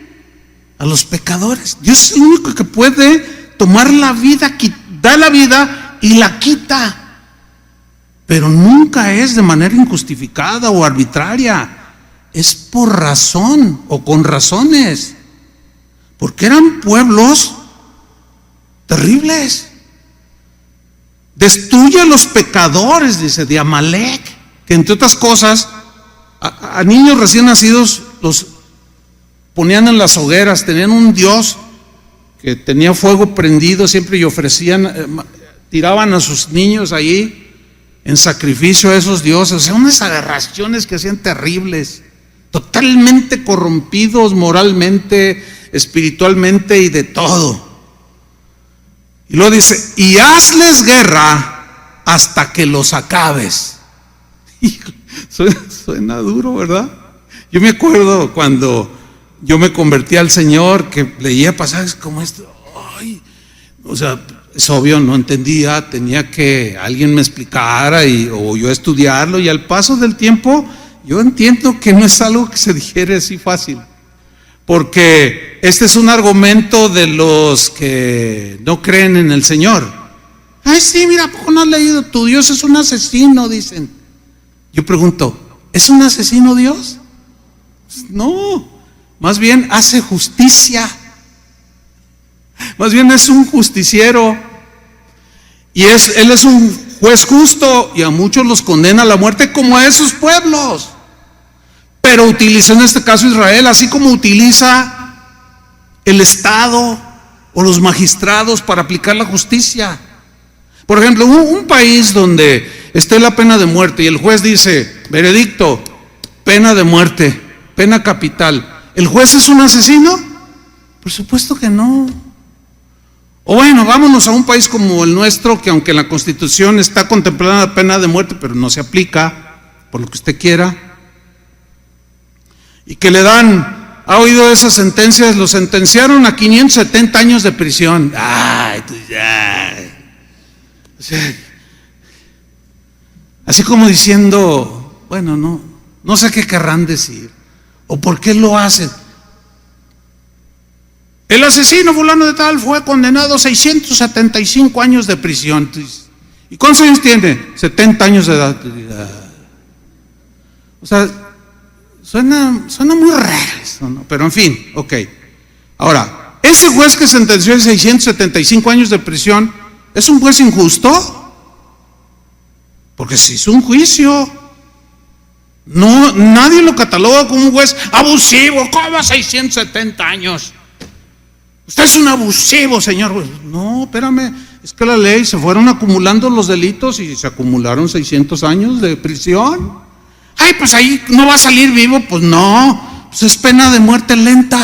A los pecadores. Dios es el único que puede tomar la vida, da la vida y la quita, pero nunca es de manera injustificada o arbitraria. Es por razón o con razones, porque eran pueblos terribles. Destruye a los pecadores, dice, de Amalec, que entre otras cosas a niños recién nacidos los ponían en las hogueras, tenían un dios que tenía fuego prendido siempre y ofrecían, tiraban a sus niños allí en sacrificio a esos dioses. O sea, unas aberraciones que hacían terribles, totalmente corrompidos moralmente, espiritualmente y de todo. Y luego dice, y hazles guerra hasta que los acabes. Suena duro, ¿verdad? Yo me acuerdo cuando yo me convertí al Señor, que leía pasajes como esto. Ay, o sea, es obvio, no entendía, tenía que alguien me explicara o yo estudiarlo, y al paso del tiempo yo entiendo que no es algo que se digiere así fácil, porque este es un argumento de los que no creen en el Señor. Ay, sí, mira, ¿a poco no has leído? Tu Dios es un asesino, dicen. Yo pregunto, ¿es un asesino Dios? No, más bien hace justicia. Más bien es un justiciero. Y Él es un juez justo, y a muchos los condena a la muerte como a esos pueblos. Pero utilizó en este caso Israel, así como utiliza el Estado o los magistrados para aplicar la justicia. Por ejemplo, un país donde esté la pena de muerte y el juez dice, veredicto, pena de muerte, pena capital, ¿el juez es un asesino? Por supuesto que no. O bueno, vámonos a un país como el nuestro, que aunque en la Constitución está contemplada la pena de muerte, pero no se aplica, por lo que usted quiera, y que le dan, ¿ha oído esas sentencias? Lo sentenciaron a 570 años de prisión. Ay, tú ya. O sea, así como diciendo, bueno, no sé qué querrán decir, o por qué lo hacen. El asesino fulano de tal fue condenado a 675 años de prisión. ¿Y cuántos años tiene? 70 años de edad. O sea, suena muy raro eso, ¿no? Pero en fin, ok. Ahora, ese juez que sentenció a 675 años de prisión, ¿es un juez injusto? Porque se hizo un juicio. No, nadie lo cataloga como un juez abusivo. ¿Cómo 670 años? Usted es un abusivo, señor. No, espérame, es que la ley, se fueron acumulando los delitos y se acumularon 600 años de prisión. Ay, pues ahí no va a salir vivo. Pues no, pues es pena de muerte lenta.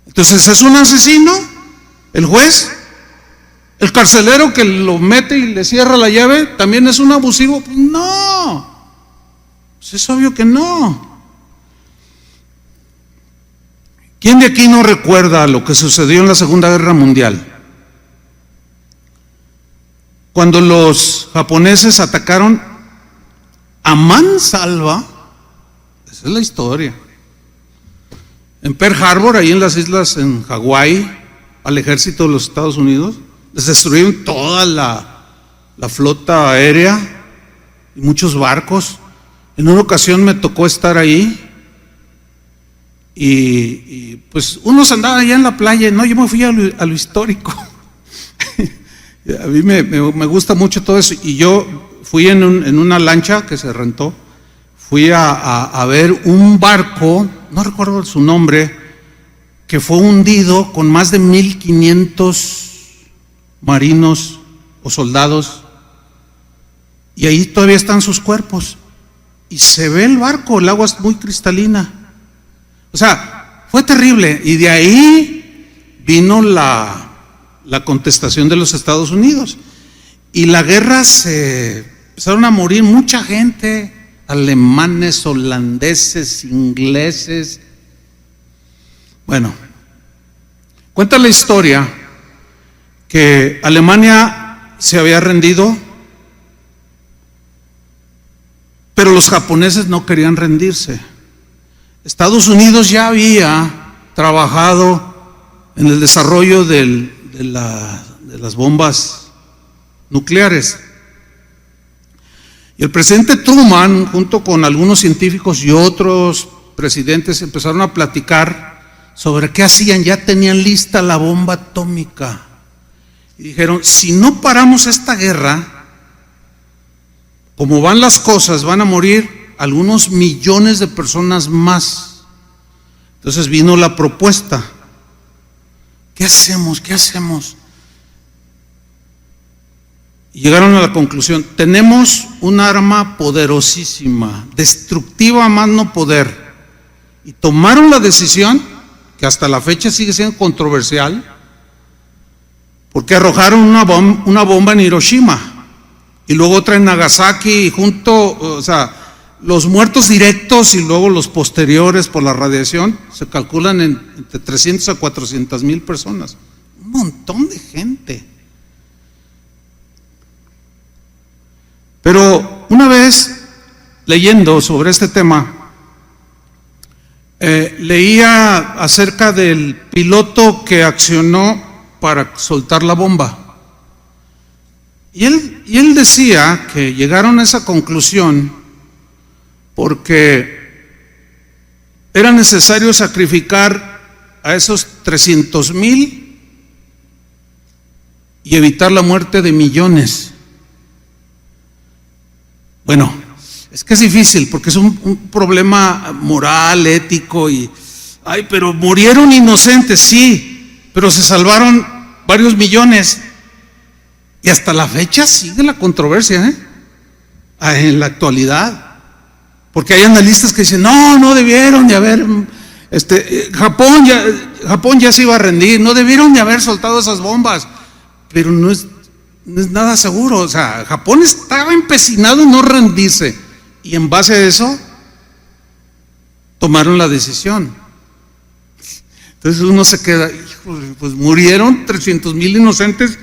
Entonces, ¿es un asesino el juez? ¿El carcelero que lo mete y le cierra la llave también es un abusivo? Pues no, pues es obvio que no. ¿Quién de aquí no recuerda lo que sucedió en la Segunda Guerra Mundial? Cuando los japoneses atacaron a mansalva, esa es la historia, en Pearl Harbor, ahí en las islas en Hawái, al ejército de los Estados Unidos, les destruyeron toda la flota aérea y muchos barcos. En una ocasión me tocó estar ahí. Y pues unos andaban allá en la playa, no, yo me fui a lo histórico. A mí me gusta mucho todo eso, y yo fui en una lancha que se rentó, fui a ver un barco, no recuerdo su nombre, que fue hundido con más de 1500 marinos o soldados, y ahí todavía están sus cuerpos, y se ve el barco, el agua es muy cristalina. O sea, fue terrible, y de ahí vino la contestación de los Estados Unidos, y la guerra empezaron a morir mucha gente, alemanes, holandeses, ingleses. Bueno, cuenta la historia que Alemania se había rendido, pero los japoneses no querían rendirse. Estados Unidos ya había trabajado en el desarrollo de las bombas nucleares. Y el presidente Truman, junto con algunos científicos y otros presidentes, empezaron a platicar sobre qué hacían. Ya tenían lista la bomba atómica. Y dijeron, si no paramos esta guerra, como van las cosas, van a morir algunos millones de personas más. Entonces vino la propuesta. ¿Qué hacemos? ¿Qué hacemos? Y llegaron a la conclusión, tenemos un arma poderosísima, destructiva más no poder, Y tomaron la decisión, que hasta la fecha sigue siendo controversial, porque arrojaron una bomba en Hiroshima y luego otra en Nagasaki, y o sea, los muertos directos y luego los posteriores por la radiación se calculan entre 300 a 400 mil personas. Un montón de gente. Pero una vez leyendo sobre este tema, leía acerca del piloto que accionó para soltar la bomba. Y él decía que llegaron a esa conclusión porque era necesario sacrificar a esos 300,000 y evitar la muerte de millones. Bueno, es que es difícil porque es un problema moral, ético pero murieron inocentes, sí, pero se salvaron varios millones. Y hasta la fecha sigue la controversia, en la actualidad. Porque hay analistas que dicen, no debieron de haber, Japón ya se iba a rendir, no debieron de haber soltado esas bombas. Pero no es nada seguro. O sea, Japón estaba empecinado en no rendirse. Y en base a eso, tomaron la decisión. Entonces uno se queda, híjole, pues murieron 300,000 inocentes,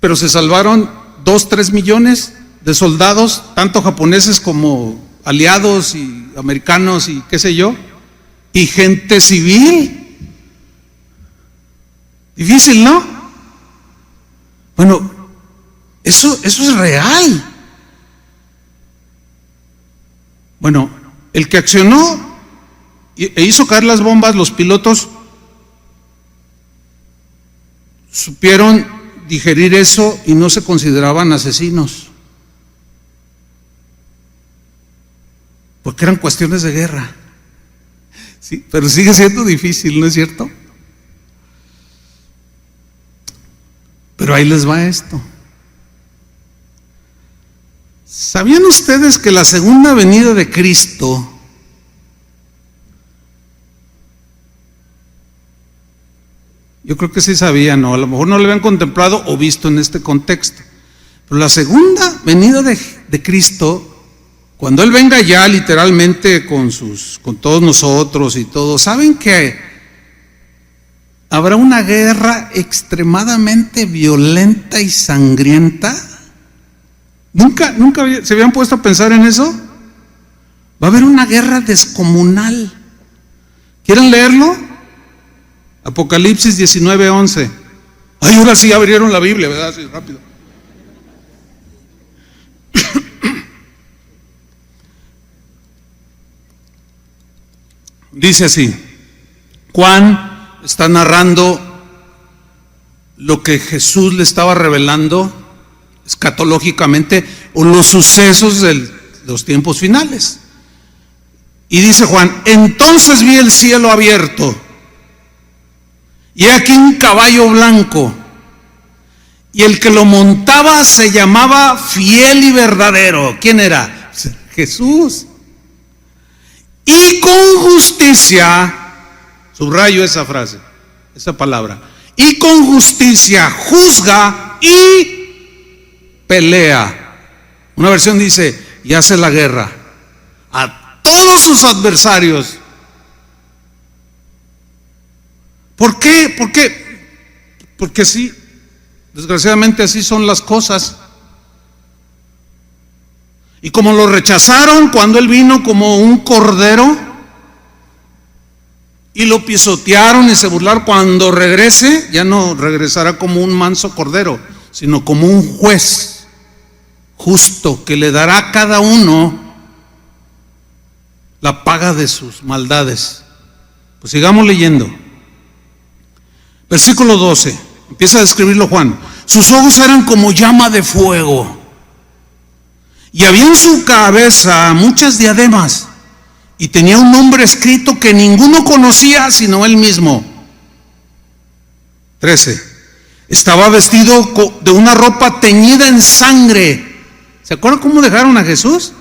pero se salvaron 2-3 millones de soldados, tanto japoneses como aliados y americanos y qué sé yo, y gente civil. Difícil, ¿no? Bueno, eso es real. Bueno, el que accionó e hizo caer las bombas, los pilotos supieron digerir eso y no se consideraban asesinos, porque eran cuestiones de guerra. Sí, pero sigue siendo difícil, ¿no es cierto? Pero ahí les va esto. ¿Sabían ustedes que la segunda venida de Cristo yo creo que sí sabían, o a lo mejor no lo habían contemplado o visto en este contexto, pero la segunda venida de Cristo, cuando Él venga ya literalmente con todos nosotros y todo, ¿saben que habrá una guerra extremadamente violenta y sangrienta? ¿Nunca se habían puesto a pensar en eso? Va a haber una guerra descomunal. ¿Quieren leerlo? Apocalipsis 19:11. Ay, ahora sí abrieron la Biblia, ¿verdad? Sí, rápido. Dice así: Juan está narrando lo que Jesús le estaba revelando escatológicamente, o los sucesos de los tiempos finales. Y dice Juan: entonces vi el cielo abierto, y he aquí un caballo blanco, y el que lo montaba se llamaba Fiel y Verdadero. ¿Quién era? Jesús. Y con justicia, subrayo esa frase, esa palabra, y con justicia juzga y pelea. Una versión dice, y hace la guerra a todos sus adversarios. ¿Por qué? Porque sí, desgraciadamente así son las cosas. Y como lo rechazaron cuando Él vino como un cordero, y lo pisotearon y se burlaron, cuando regrese, ya no regresará como un manso cordero, sino como un juez justo que le dará a cada uno la paga de sus maldades. Pues sigamos leyendo. Versículo 12, empieza a describirlo Juan. Sus ojos eran como llama de fuego, y había en su cabeza muchas diademas, y tenía un nombre escrito que ninguno conocía sino él mismo. 13. Estaba vestido de una ropa teñida en sangre. ¿Se acuerdan cómo dejaron a Jesús?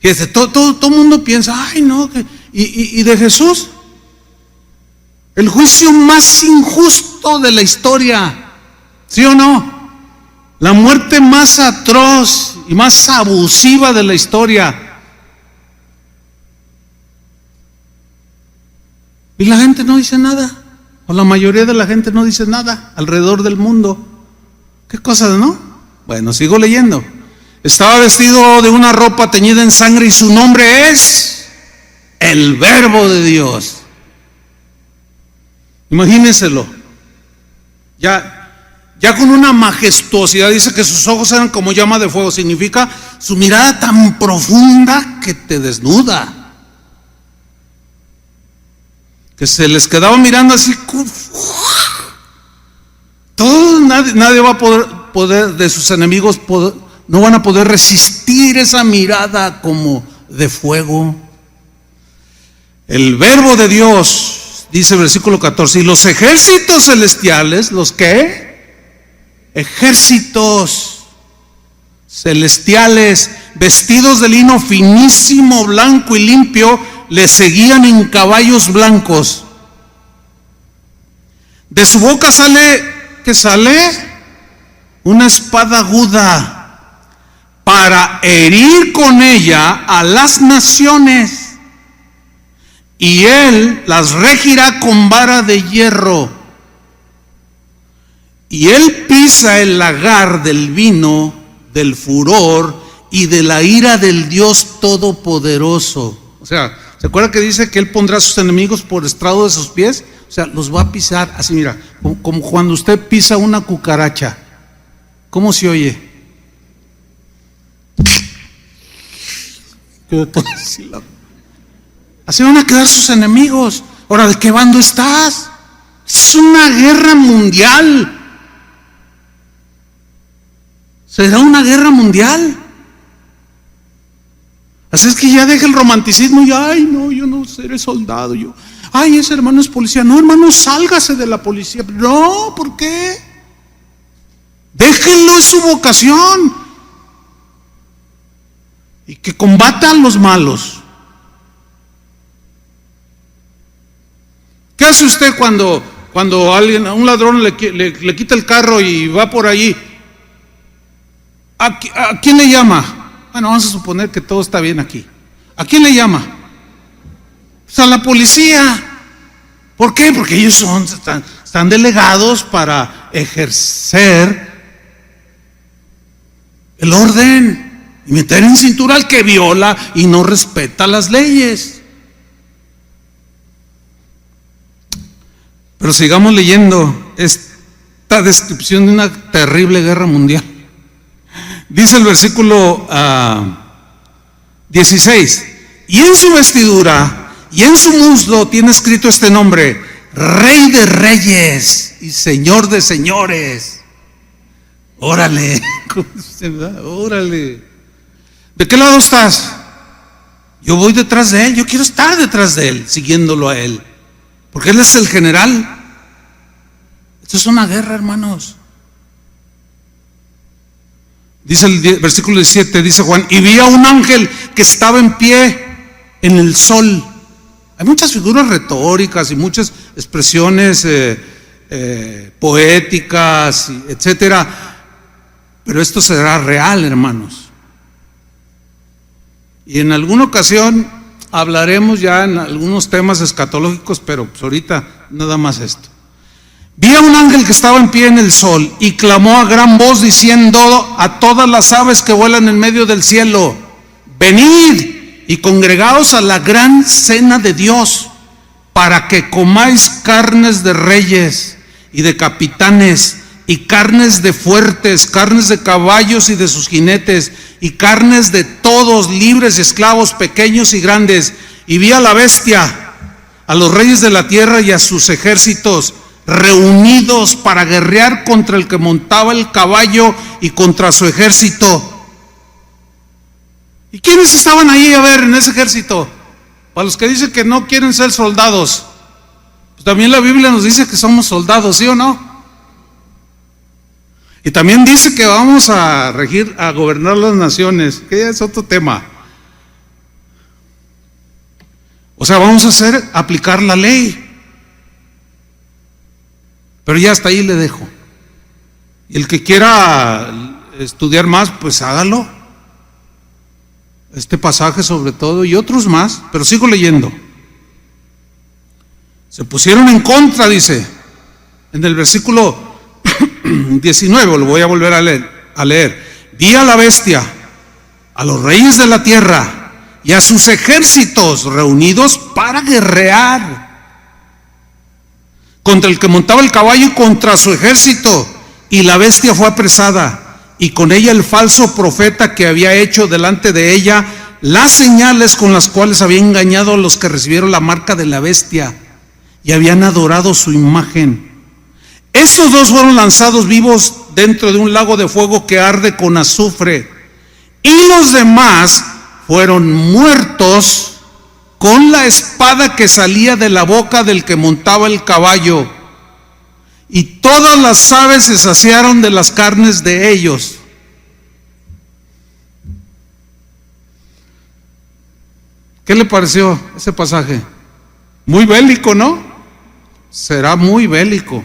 Fíjese, todo mundo piensa, ay no, y de Jesús, el juicio más injusto de la historia, ¿sí o no? La muerte más atroz y más abusiva de la historia. Y la gente no dice nada, o la mayoría de la gente no dice nada alrededor del mundo. ¿Qué cosas, no? Bueno, sigo leyendo. Estaba vestido de una ropa teñida en sangre y su nombre es el Verbo de Dios. Imagínenselo. Ya con una majestuosidad, dice que sus ojos eran como llama de fuego, significa su mirada tan profunda que te desnuda. Que se les quedaba mirando así, nadie va a poder de sus enemigos, no van a poder resistir esa mirada como de fuego. El Verbo de Dios, dice el versículo 14, y los ejércitos celestiales, ¿los qué? Ejércitos celestiales, vestidos de lino finísimo, blanco y limpio, le seguían en caballos blancos. De su boca sale, ¿qué sale? Una espada aguda para herir con ella a las naciones, y él las regirá con vara de hierro, y él pisa el lagar del vino, del furor y de la ira del Dios Todopoderoso. O sea, ¿se acuerda que dice que él pondrá a sus enemigos por estrado de sus pies? O sea, los va a pisar así, mira, como cuando usted pisa una cucaracha. ¿Cómo se oye? Así van a quedar sus enemigos. Ahora, ¿de qué bando estás? Es una guerra mundial. ¿Será una guerra mundial? Así es que ya deja el romanticismo y, ay no, yo no seré soldado, ay, ese hermano es policía. No, hermano, sálgase de la policía. No, ¿por qué? Déjenlo, es su vocación. Y que combata a los malos. ¿Qué hace usted cuando a un ladrón le quita el carro y va por allí? ¿A quién le llama? Bueno, vamos a suponer que todo está bien aquí. ¿A quién le llama? Pues a la policía. ¿Por qué? Porque ellos están delegados para ejercer el orden y meter en cintura al que viola y no respeta las leyes. Pero sigamos leyendo esta descripción de una terrible guerra mundial. Dice el versículo 16, y en su vestidura y en su muslo tiene escrito este nombre: Rey de Reyes y Señor de Señores. Órale, órale. ¿De qué lado estás? Yo voy detrás de él, yo quiero estar detrás de él, siguiéndolo a él, porque él es el general. Esto es una guerra, hermanos. Dice el versículo 17, dice Juan, y vi a un ángel que estaba en pie en el sol. Hay muchas figuras retóricas y muchas expresiones poéticas, etcétera, pero esto será real, hermanos. Y en alguna ocasión hablaremos ya en algunos temas escatológicos, pero pues ahorita nada más esto. Vi a un ángel que estaba en pie en el sol y clamó a gran voz diciendo a todas las aves que vuelan en medio del cielo: venid y congregaos a la gran cena de Dios, para que comáis carnes de reyes y de capitanes, y carnes de fuertes, carnes de caballos y de sus jinetes, y carnes de todos, libres y esclavos, pequeños y grandes. Y vi a la bestia, a los reyes de la tierra y a sus ejércitos, reunidos para guerrear contra el que montaba el caballo y contra su ejército. ¿Y quiénes estaban ahí, a ver, en ese ejército? Para los que dicen que no quieren ser soldados, pues también la Biblia nos dice que somos soldados, ¿sí o no? Y también dice que vamos a regir, a gobernar las naciones, que ya es otro tema. O sea, vamos a aplicar la ley. Pero ya hasta ahí le dejo. Y el que quiera estudiar más, pues hágalo. Este pasaje sobre todo y otros más, pero sigo leyendo. Se pusieron en contra, dice, en el versículo 19, lo voy a volver a leer. Di a la bestia, a los reyes de la tierra y a sus ejércitos reunidos para guerrear contra el que montaba el caballo y contra su ejército. Y la bestia fue apresada, y con ella el falso profeta que había hecho delante de ella las señales con las cuales había engañado a los que recibieron la marca de la bestia y habían adorado su imagen. Esos dos fueron lanzados vivos dentro de un lago de fuego que arde con azufre, y los demás fueron muertos con la espada que salía de la boca del que montaba el caballo, y todas las aves se saciaron de las carnes de ellos. ¿Qué le pareció ese pasaje? Muy bélico, ¿no? Será muy bélico.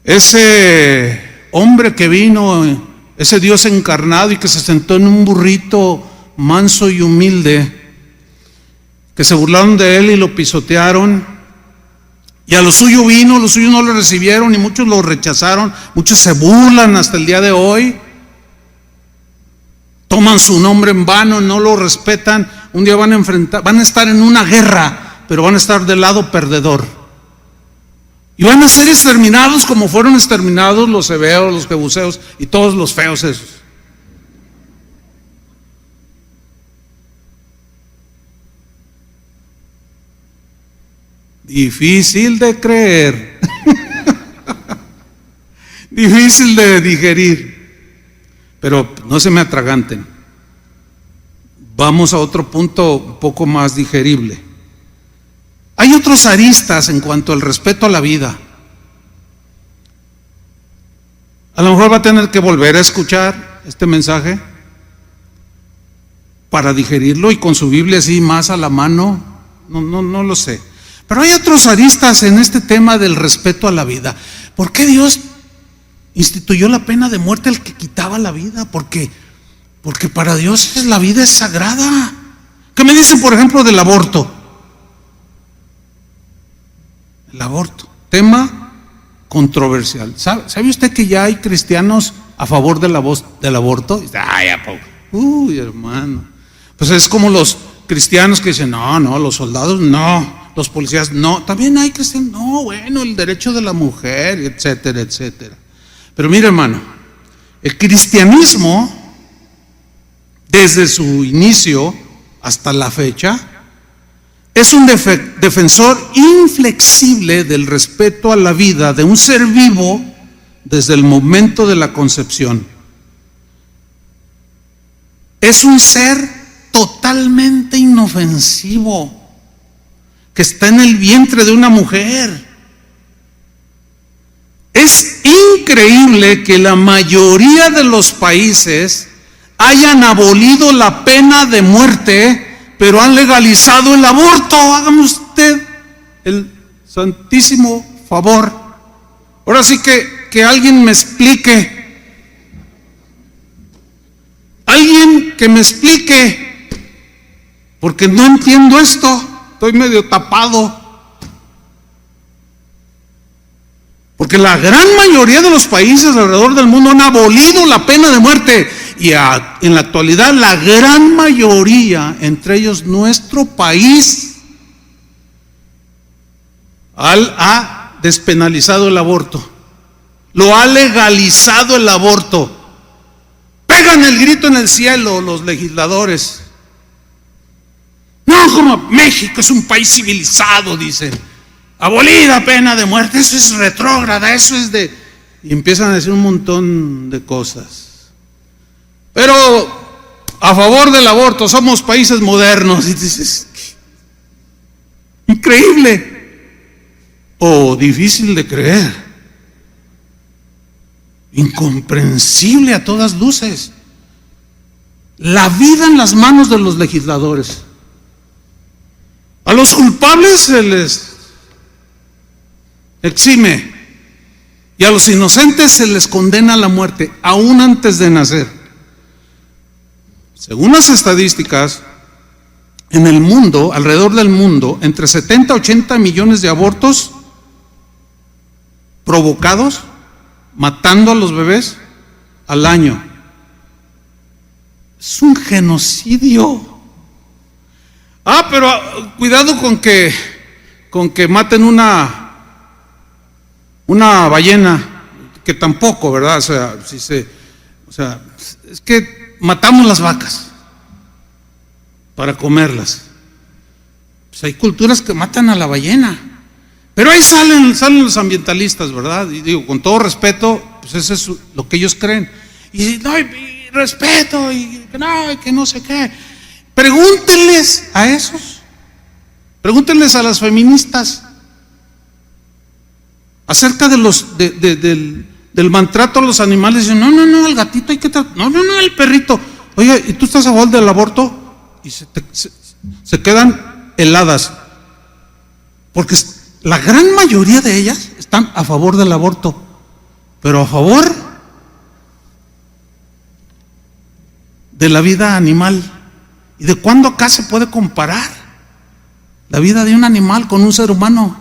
Ese hombre que vino, ese Dios encarnado y que se sentó en un burrito manso y humilde, que se burlaron de él y lo pisotearon, y a lo suyo vino, los suyos no lo recibieron y muchos lo rechazaron, muchos se burlan hasta el día de hoy, toman su nombre en vano, no lo respetan. Un día van a estar en una guerra, pero van a estar del lado perdedor. Y van a ser exterminados como fueron exterminados los hebeos, los jebuseos y todos los feos esos. Difícil de creer, difícil de digerir, pero no se me atraganten. Vamos a otro punto un poco más digerible. Hay otros aristas en cuanto al respeto a la vida. A lo mejor va a tener que volver a escuchar este mensaje para digerirlo y con su Biblia así más a la mano. No lo sé. Pero hay otros aristas en este tema del respeto a la vida. ¿Por qué Dios instituyó la pena de muerte al que quitaba la vida? Porque para Dios la vida es sagrada. ¿Qué me dicen, por ejemplo, del aborto? El aborto, tema controversial. ¿Sabe usted que ya hay cristianos a favor del aborto? Ay, ¿a poco? Uy, hermano. Pues es como los cristianos que dicen, no, los soldados no. Los policías no, también hay cristianos, no, bueno, el derecho de la mujer, etcétera, etcétera. Pero mire, hermano, el cristianismo, desde su inicio hasta la fecha, es un defensor inflexible del respeto a la vida de un ser vivo desde el momento de la concepción. Es un ser totalmente inofensivo, que está en el vientre de una mujer. Es increíble que la mayoría de los países hayan abolido la pena de muerte, pero han legalizado el aborto. Hágame usted el santísimo favor. Ahora sí que alguien me explique. Alguien que me explique, porque no entiendo esto. Estoy medio tapado. Porque la gran mayoría de los países alrededor del mundo han abolido la pena de muerte. Y en la actualidad la gran mayoría, entre ellos nuestro país, ha despenalizado el aborto. Lo ha legalizado el aborto. Pegan el grito en el cielo los legisladores. No, como México es un país civilizado, dicen. Abolida pena de muerte, eso es retrógrada, eso es de... Y empiezan a decir un montón de cosas. Pero a favor del aborto, somos países modernos. Y dices, increíble. O difícil de creer. Incomprensible a todas luces. La vida en las manos de los legisladores. A los culpables se les exime y a los inocentes se les condena a la muerte, aún antes de nacer. Según las estadísticas, en el mundo, alrededor del mundo, entre 70 y 80 millones de abortos provocados, matando a los bebés al año. Es un genocidio. Pero cuidado con que maten una ballena, que tampoco, ¿verdad? O sea, es que matamos las vacas para comerlas. Pues hay culturas que matan a la ballena. Pero ahí salen los ambientalistas, ¿verdad? Y digo, con todo respeto, pues eso es lo que ellos creen. Y no, y respeto, y que no sé qué. Pregúntenles a esos, pregúntenles a las feministas acerca del maltrato a los animales. Dicen, no, el gatito hay que tratar, no, el perrito. Oye, ¿y tú estás a favor del aborto? Y se quedan heladas, porque la gran mayoría de ellas están a favor del aborto, pero a favor de la vida animal. ¿Y de cuándo acá se puede comparar la vida de un animal con un ser humano?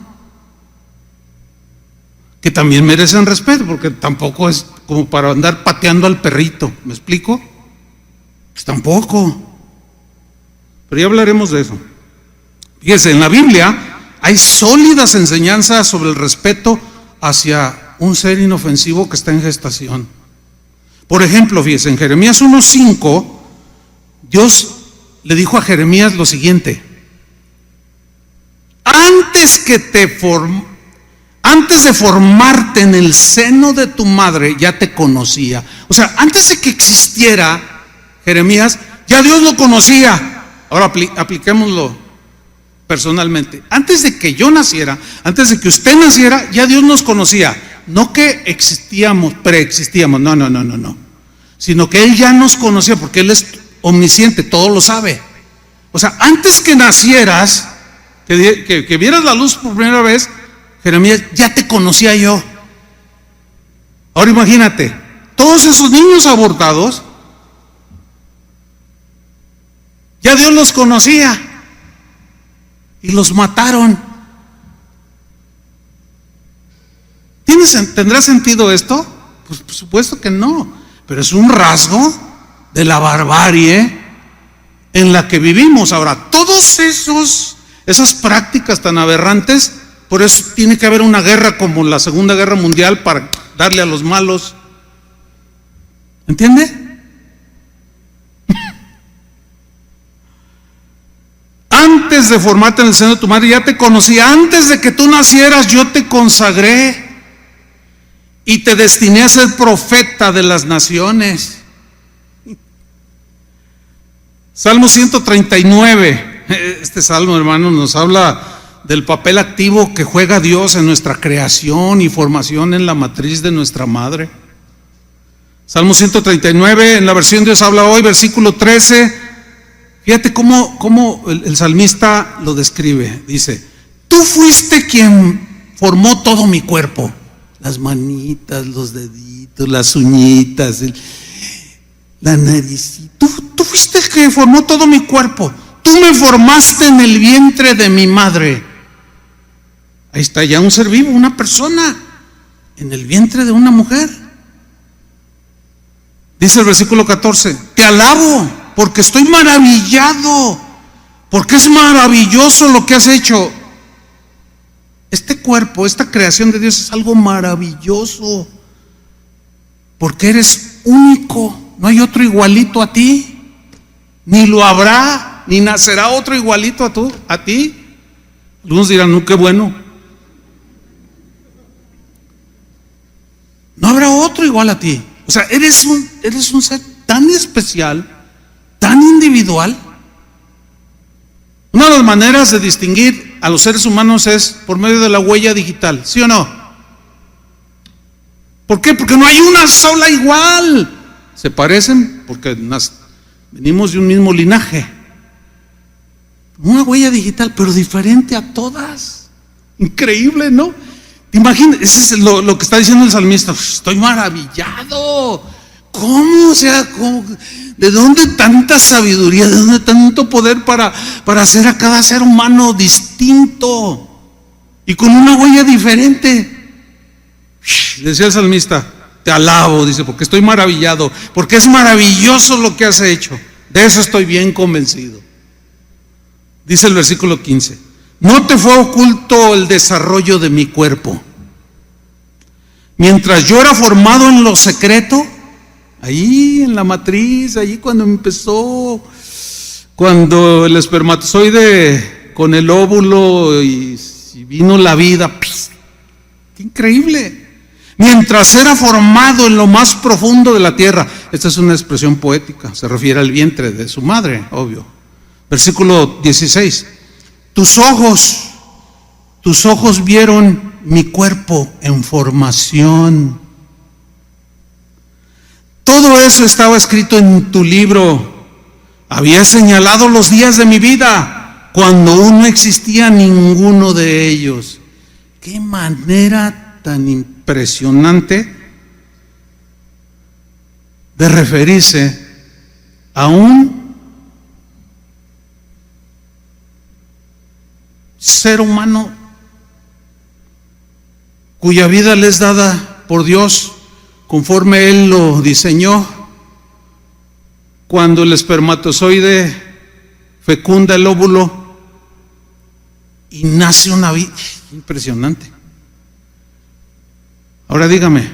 Que también merecen respeto, porque tampoco es como para andar pateando al perrito, ¿me explico? Pues tampoco. Pero ya hablaremos de eso. Fíjense, en la Biblia hay sólidas enseñanzas sobre el respeto hacia un ser inofensivo que está en gestación. Por ejemplo, fíjense, en Jeremías 1:5, Dios le dijo a Jeremías lo siguiente: antes de formarte en el seno de tu madre, ya te conocía. O sea, antes de que existiera Jeremías, ya Dios lo conocía. Ahora apliquémoslo personalmente. Antes de que yo naciera, antes de que usted naciera, ya Dios nos conocía. No que preexistíamos, no. Sino que Él ya nos conocía, porque Él es omnisciente, todo lo sabe. O sea, antes que nacieras, que vieras la luz por primera vez, Jeremías, ya te conocía yo. Ahora imagínate, todos esos niños abortados, ya Dios los conocía y los mataron. ¿Tendrá sentido esto? Pues por supuesto que no, pero es un rasgo de la barbarie en la que vivimos. Ahora, todos esas prácticas tan aberrantes, por eso tiene que haber una guerra como la Segunda Guerra Mundial para darle a los malos. ¿Entiende? Antes de formarte en el seno de tu madre ya te conocí. Antes de que tú nacieras yo te consagré y te destiné a ser profeta de las naciones. Salmo 139. Este salmo, hermanos, nos habla del papel activo que juega Dios en nuestra creación y formación en la matriz de nuestra madre. Salmo 139, en la versión Dios habla hoy, versículo 13. Fíjate cómo el salmista lo describe. Dice: tú fuiste quien formó todo mi cuerpo, las manitas, los deditos, las uñitas, la nariz. Tú fuiste quien formó todo mi cuerpo. Tú me formaste en el vientre de mi madre. Ahí está ya un ser vivo, una persona, en el vientre de una mujer. Dice el versículo 14: te alabo porque estoy maravillado, porque es maravilloso lo que has hecho. Este cuerpo, esta creación de Dios es algo maravilloso, porque eres único, no hay otro igualito a ti, ni lo habrá, ni nacerá otro igualito a ti. Algunos dirán, no, qué bueno. No habrá otro igual a ti. O sea, eres un ser tan especial, tan individual. Una de las maneras de distinguir a los seres humanos es por medio de la huella digital, ¿sí o no? ¿Por qué? Porque no hay una sola igual. Se parecen porque venimos de un mismo linaje, Una huella digital, pero diferente a todas. Increíble, ¿no? ¿Te imaginas? Ese es lo que está diciendo el salmista. Estoy maravillado. ¿Cómo? O sea, ¿de dónde tanta sabiduría? ¿De dónde tanto poder para hacer a cada ser humano distinto y con una huella diferente? Decía el salmista, te alabo, dice, porque estoy maravillado, porque es maravilloso lo que has hecho. De eso estoy bien convencido. Dice el versículo 15, no te fue oculto el desarrollo de mi cuerpo. Mientras yo era formado en lo secreto, ahí en la matriz, ahí cuando empezó, cuando el espermatozoide con el óvulo y vino la vida, ¡qué increíble! Mientras era formado en lo más profundo de la tierra. Esta es una expresión poética, se refiere al vientre de su madre, obvio. Versículo 16, tus ojos vieron mi cuerpo en formación. Todo eso estaba escrito en tu libro. Había señalado los días de mi vida cuando aún no existía ninguno de ellos. Qué manera tan impresionante de referirse a un ser humano cuya vida le es dada por Dios conforme Él lo diseñó. Cuando el espermatozoide fecunda el óvulo y nace una vida impresionante. Ahora dígame,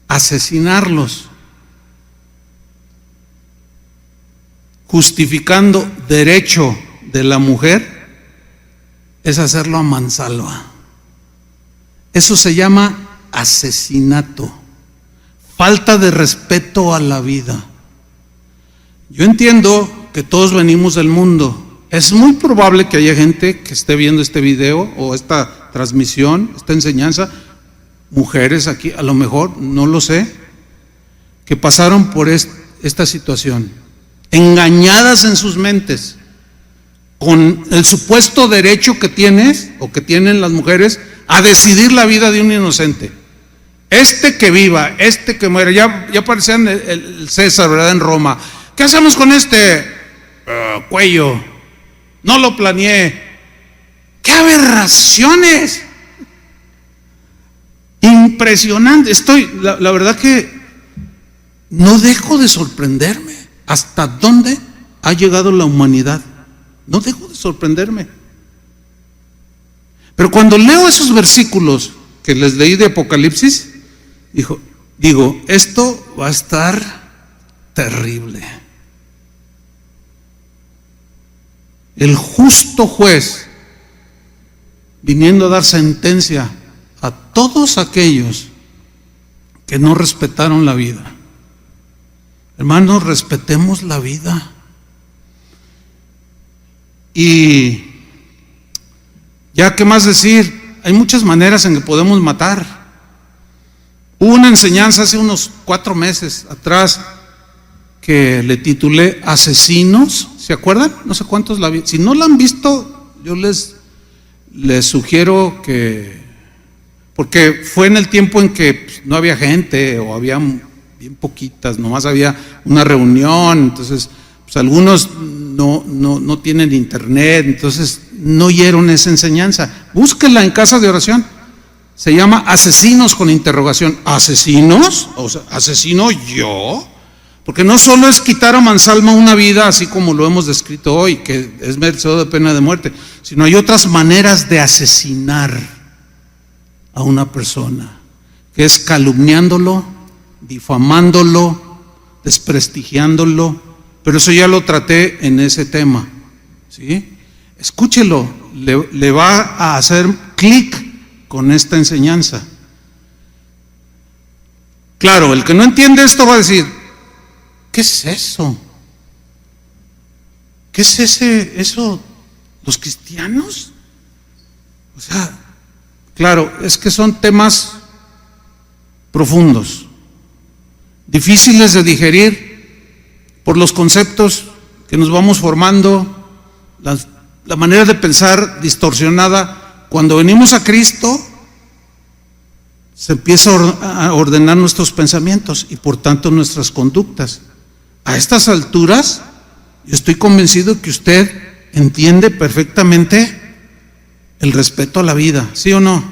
asesinarlos justificando derecho de la mujer es hacerlo a mansalva. Eso se llama asesinato, falta de respeto a la vida. Yo entiendo que todos venimos del mundo. Es muy probable que haya gente que esté viendo este video o esta transmisión, esta enseñanza, mujeres aquí, a lo mejor, no lo sé, que pasaron por esta situación, engañadas en sus mentes, con el supuesto derecho que tienes o que tienen las mujeres a decidir la vida de un inocente. Este que viva, este que muere, ya parecían el César, ¿verdad? En Roma. ¿Qué hacemos con este cuello? No lo planeé. ¡Qué aberraciones! Impresionante. La verdad que no dejo de sorprenderme. ¿Hasta dónde ha llegado la humanidad? No dejo de sorprenderme. Pero cuando leo esos versículos que les leí de Apocalipsis, digo, esto va a estar terrible. El justo juez viniendo a dar sentencia a todos aquellos que no respetaron la vida. Hermanos, respetemos la vida. Y ya, ¿qué más decir? Hay muchas maneras en que podemos matar. Hubo una enseñanza hace unos 4 meses atrás que le titulé Asesinos. ¿Se acuerdan? No sé cuántos la vieron. Si no la han visto, yo les sugiero que, porque fue en el tiempo en que no había gente o había bien poquitas, nomás había una reunión, entonces pues algunos no tienen internet, entonces no oyeron esa enseñanza. Búsquenla en casa de oración. Se llama Asesinos con interrogación. ¿Asesinos? O sea, ¿asesino yo? Porque no solo es quitar a mansalva una vida, así como lo hemos descrito hoy, que es merecedor de pena de muerte, sino hay otras maneras de asesinar a una persona, que es calumniándolo, difamándolo, desprestigiándolo. Pero eso ya lo traté en ese tema, ¿sí? Escúchelo, le va a hacer clic con esta enseñanza. Claro, el que no entiende esto va a decir, ¿qué es eso? ¿Qué es eso? ¿Los cristianos? O sea, claro, es que son temas profundos, difíciles de digerir, por los conceptos que nos vamos formando, la manera de pensar distorsionada. Cuando venimos a Cristo, se empieza a ordenar nuestros pensamientos y por tanto nuestras conductas. A estas alturas, yo estoy convencido que usted entiende perfectamente el respeto a la vida, ¿sí o no?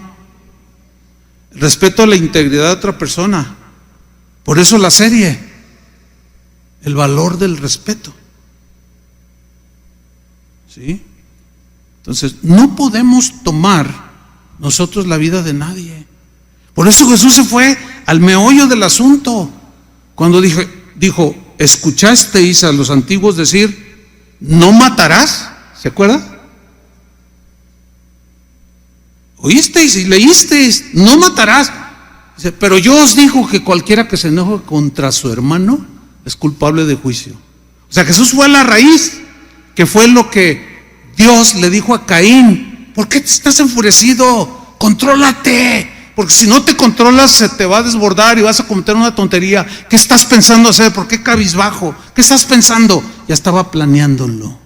El respeto a la integridad de otra persona. Por eso la serie, el valor del respeto. ¿Sí? Entonces, no podemos tomar nosotros la vida de nadie. Por eso Jesús se fue al meollo del asunto. Cuando dijo, escuchasteis a los antiguos decir, no matarás. ¿Se acuerda? Oísteis y leísteis, no matarás. Dice, pero yo os digo que cualquiera que se enoje contra su hermano es culpable de juicio. O sea, Jesús fue a la raíz, que fue lo que Dios le dijo a Caín. ¿Por qué te estás enfurecido? Contrólate, porque si no te controlas se te va a desbordar y vas a cometer una tontería. ¿Qué estás pensando hacer? ¿Por qué cabizbajo? ¿Qué estás pensando? Ya estaba planeándolo.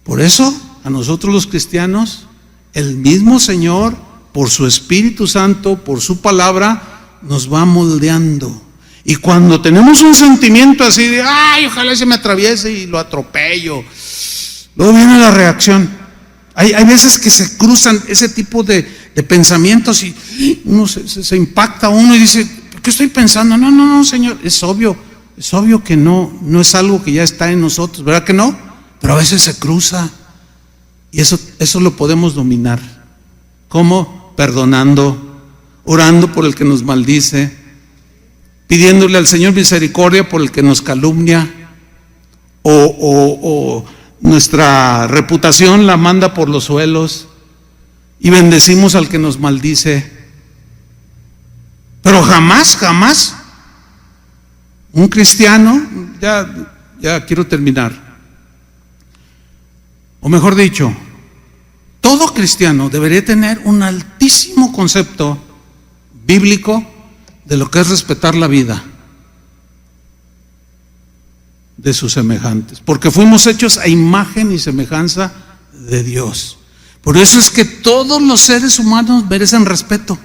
Por eso, a nosotros los cristianos, el mismo Señor, por su Espíritu Santo, por su palabra, nos va moldeando. Y cuando tenemos un sentimiento así de, ay, ojalá se me atraviese y lo atropello, luego viene la reacción. Hay veces que se cruzan ese tipo de pensamientos y uno se impacta uno y dice, ¿qué estoy pensando? No, Señor, es obvio que no es algo que ya está en nosotros, ¿verdad que no? Pero a veces se cruza y eso lo podemos dominar. ¿Cómo? Perdonando, orando por el que nos maldice, pidiéndole al Señor misericordia por el que nos calumnia, o nuestra reputación la manda por los suelos y bendecimos al que nos maldice. Pero jamás un cristiano, ya quiero terminar, o mejor dicho, todo cristiano debería tener un altísimo concepto bíblico de lo que es respetar la vida de sus semejantes, porque fuimos hechos a imagen y semejanza de Dios. Por eso es que todos los seres humanos merecen respeto,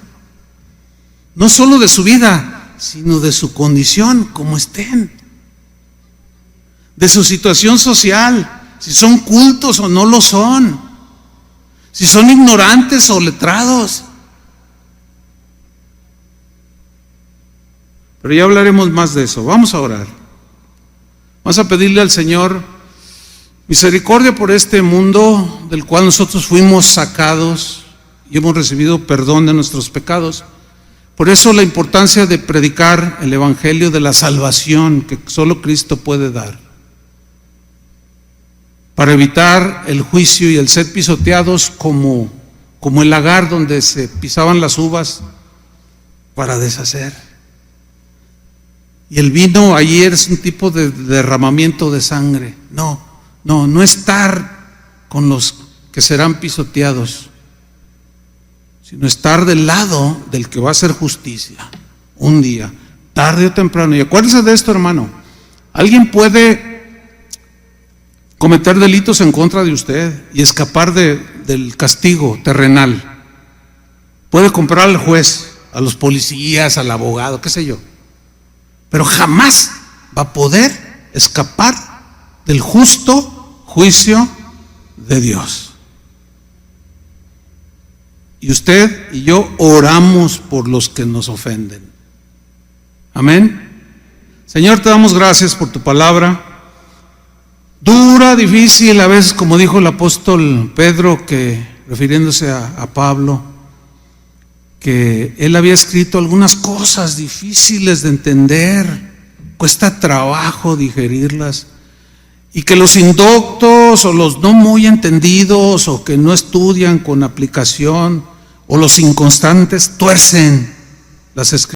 no solo de su vida, sino de su condición, como estén, de su situación social, si son cultos o no lo son, si son ignorantes o letrados. Pero ya hablaremos más de eso. Vamos a orar. Vamos a pedirle al Señor misericordia por este mundo del cual nosotros fuimos sacados y hemos recibido perdón de nuestros pecados. Por eso la importancia de predicar el evangelio de la salvación que solo Cristo puede dar, para evitar el juicio y el ser pisoteados como el lagar donde se pisaban las uvas para deshacer. Y el vino ayer es un tipo de derramamiento de sangre. No estar con los que serán pisoteados, sino estar del lado del que va a hacer justicia un día, tarde o temprano. Y acuérdense de esto, hermano, alguien puede cometer delitos en contra de usted y escapar del castigo terrenal. Puede comprar al juez, a los policías, al abogado, qué sé yo, pero jamás va a poder escapar del justo juicio de Dios. Y usted y yo oramos por los que nos ofenden. Amén. Señor, te damos gracias por tu palabra. Dura, difícil, a veces, como dijo el apóstol Pedro, que refiriéndose a Pablo, que él había escrito algunas cosas difíciles de entender, cuesta trabajo digerirlas, y que los indoctos o los no muy entendidos o que no estudian con aplicación o los inconstantes tuercen las escrituras.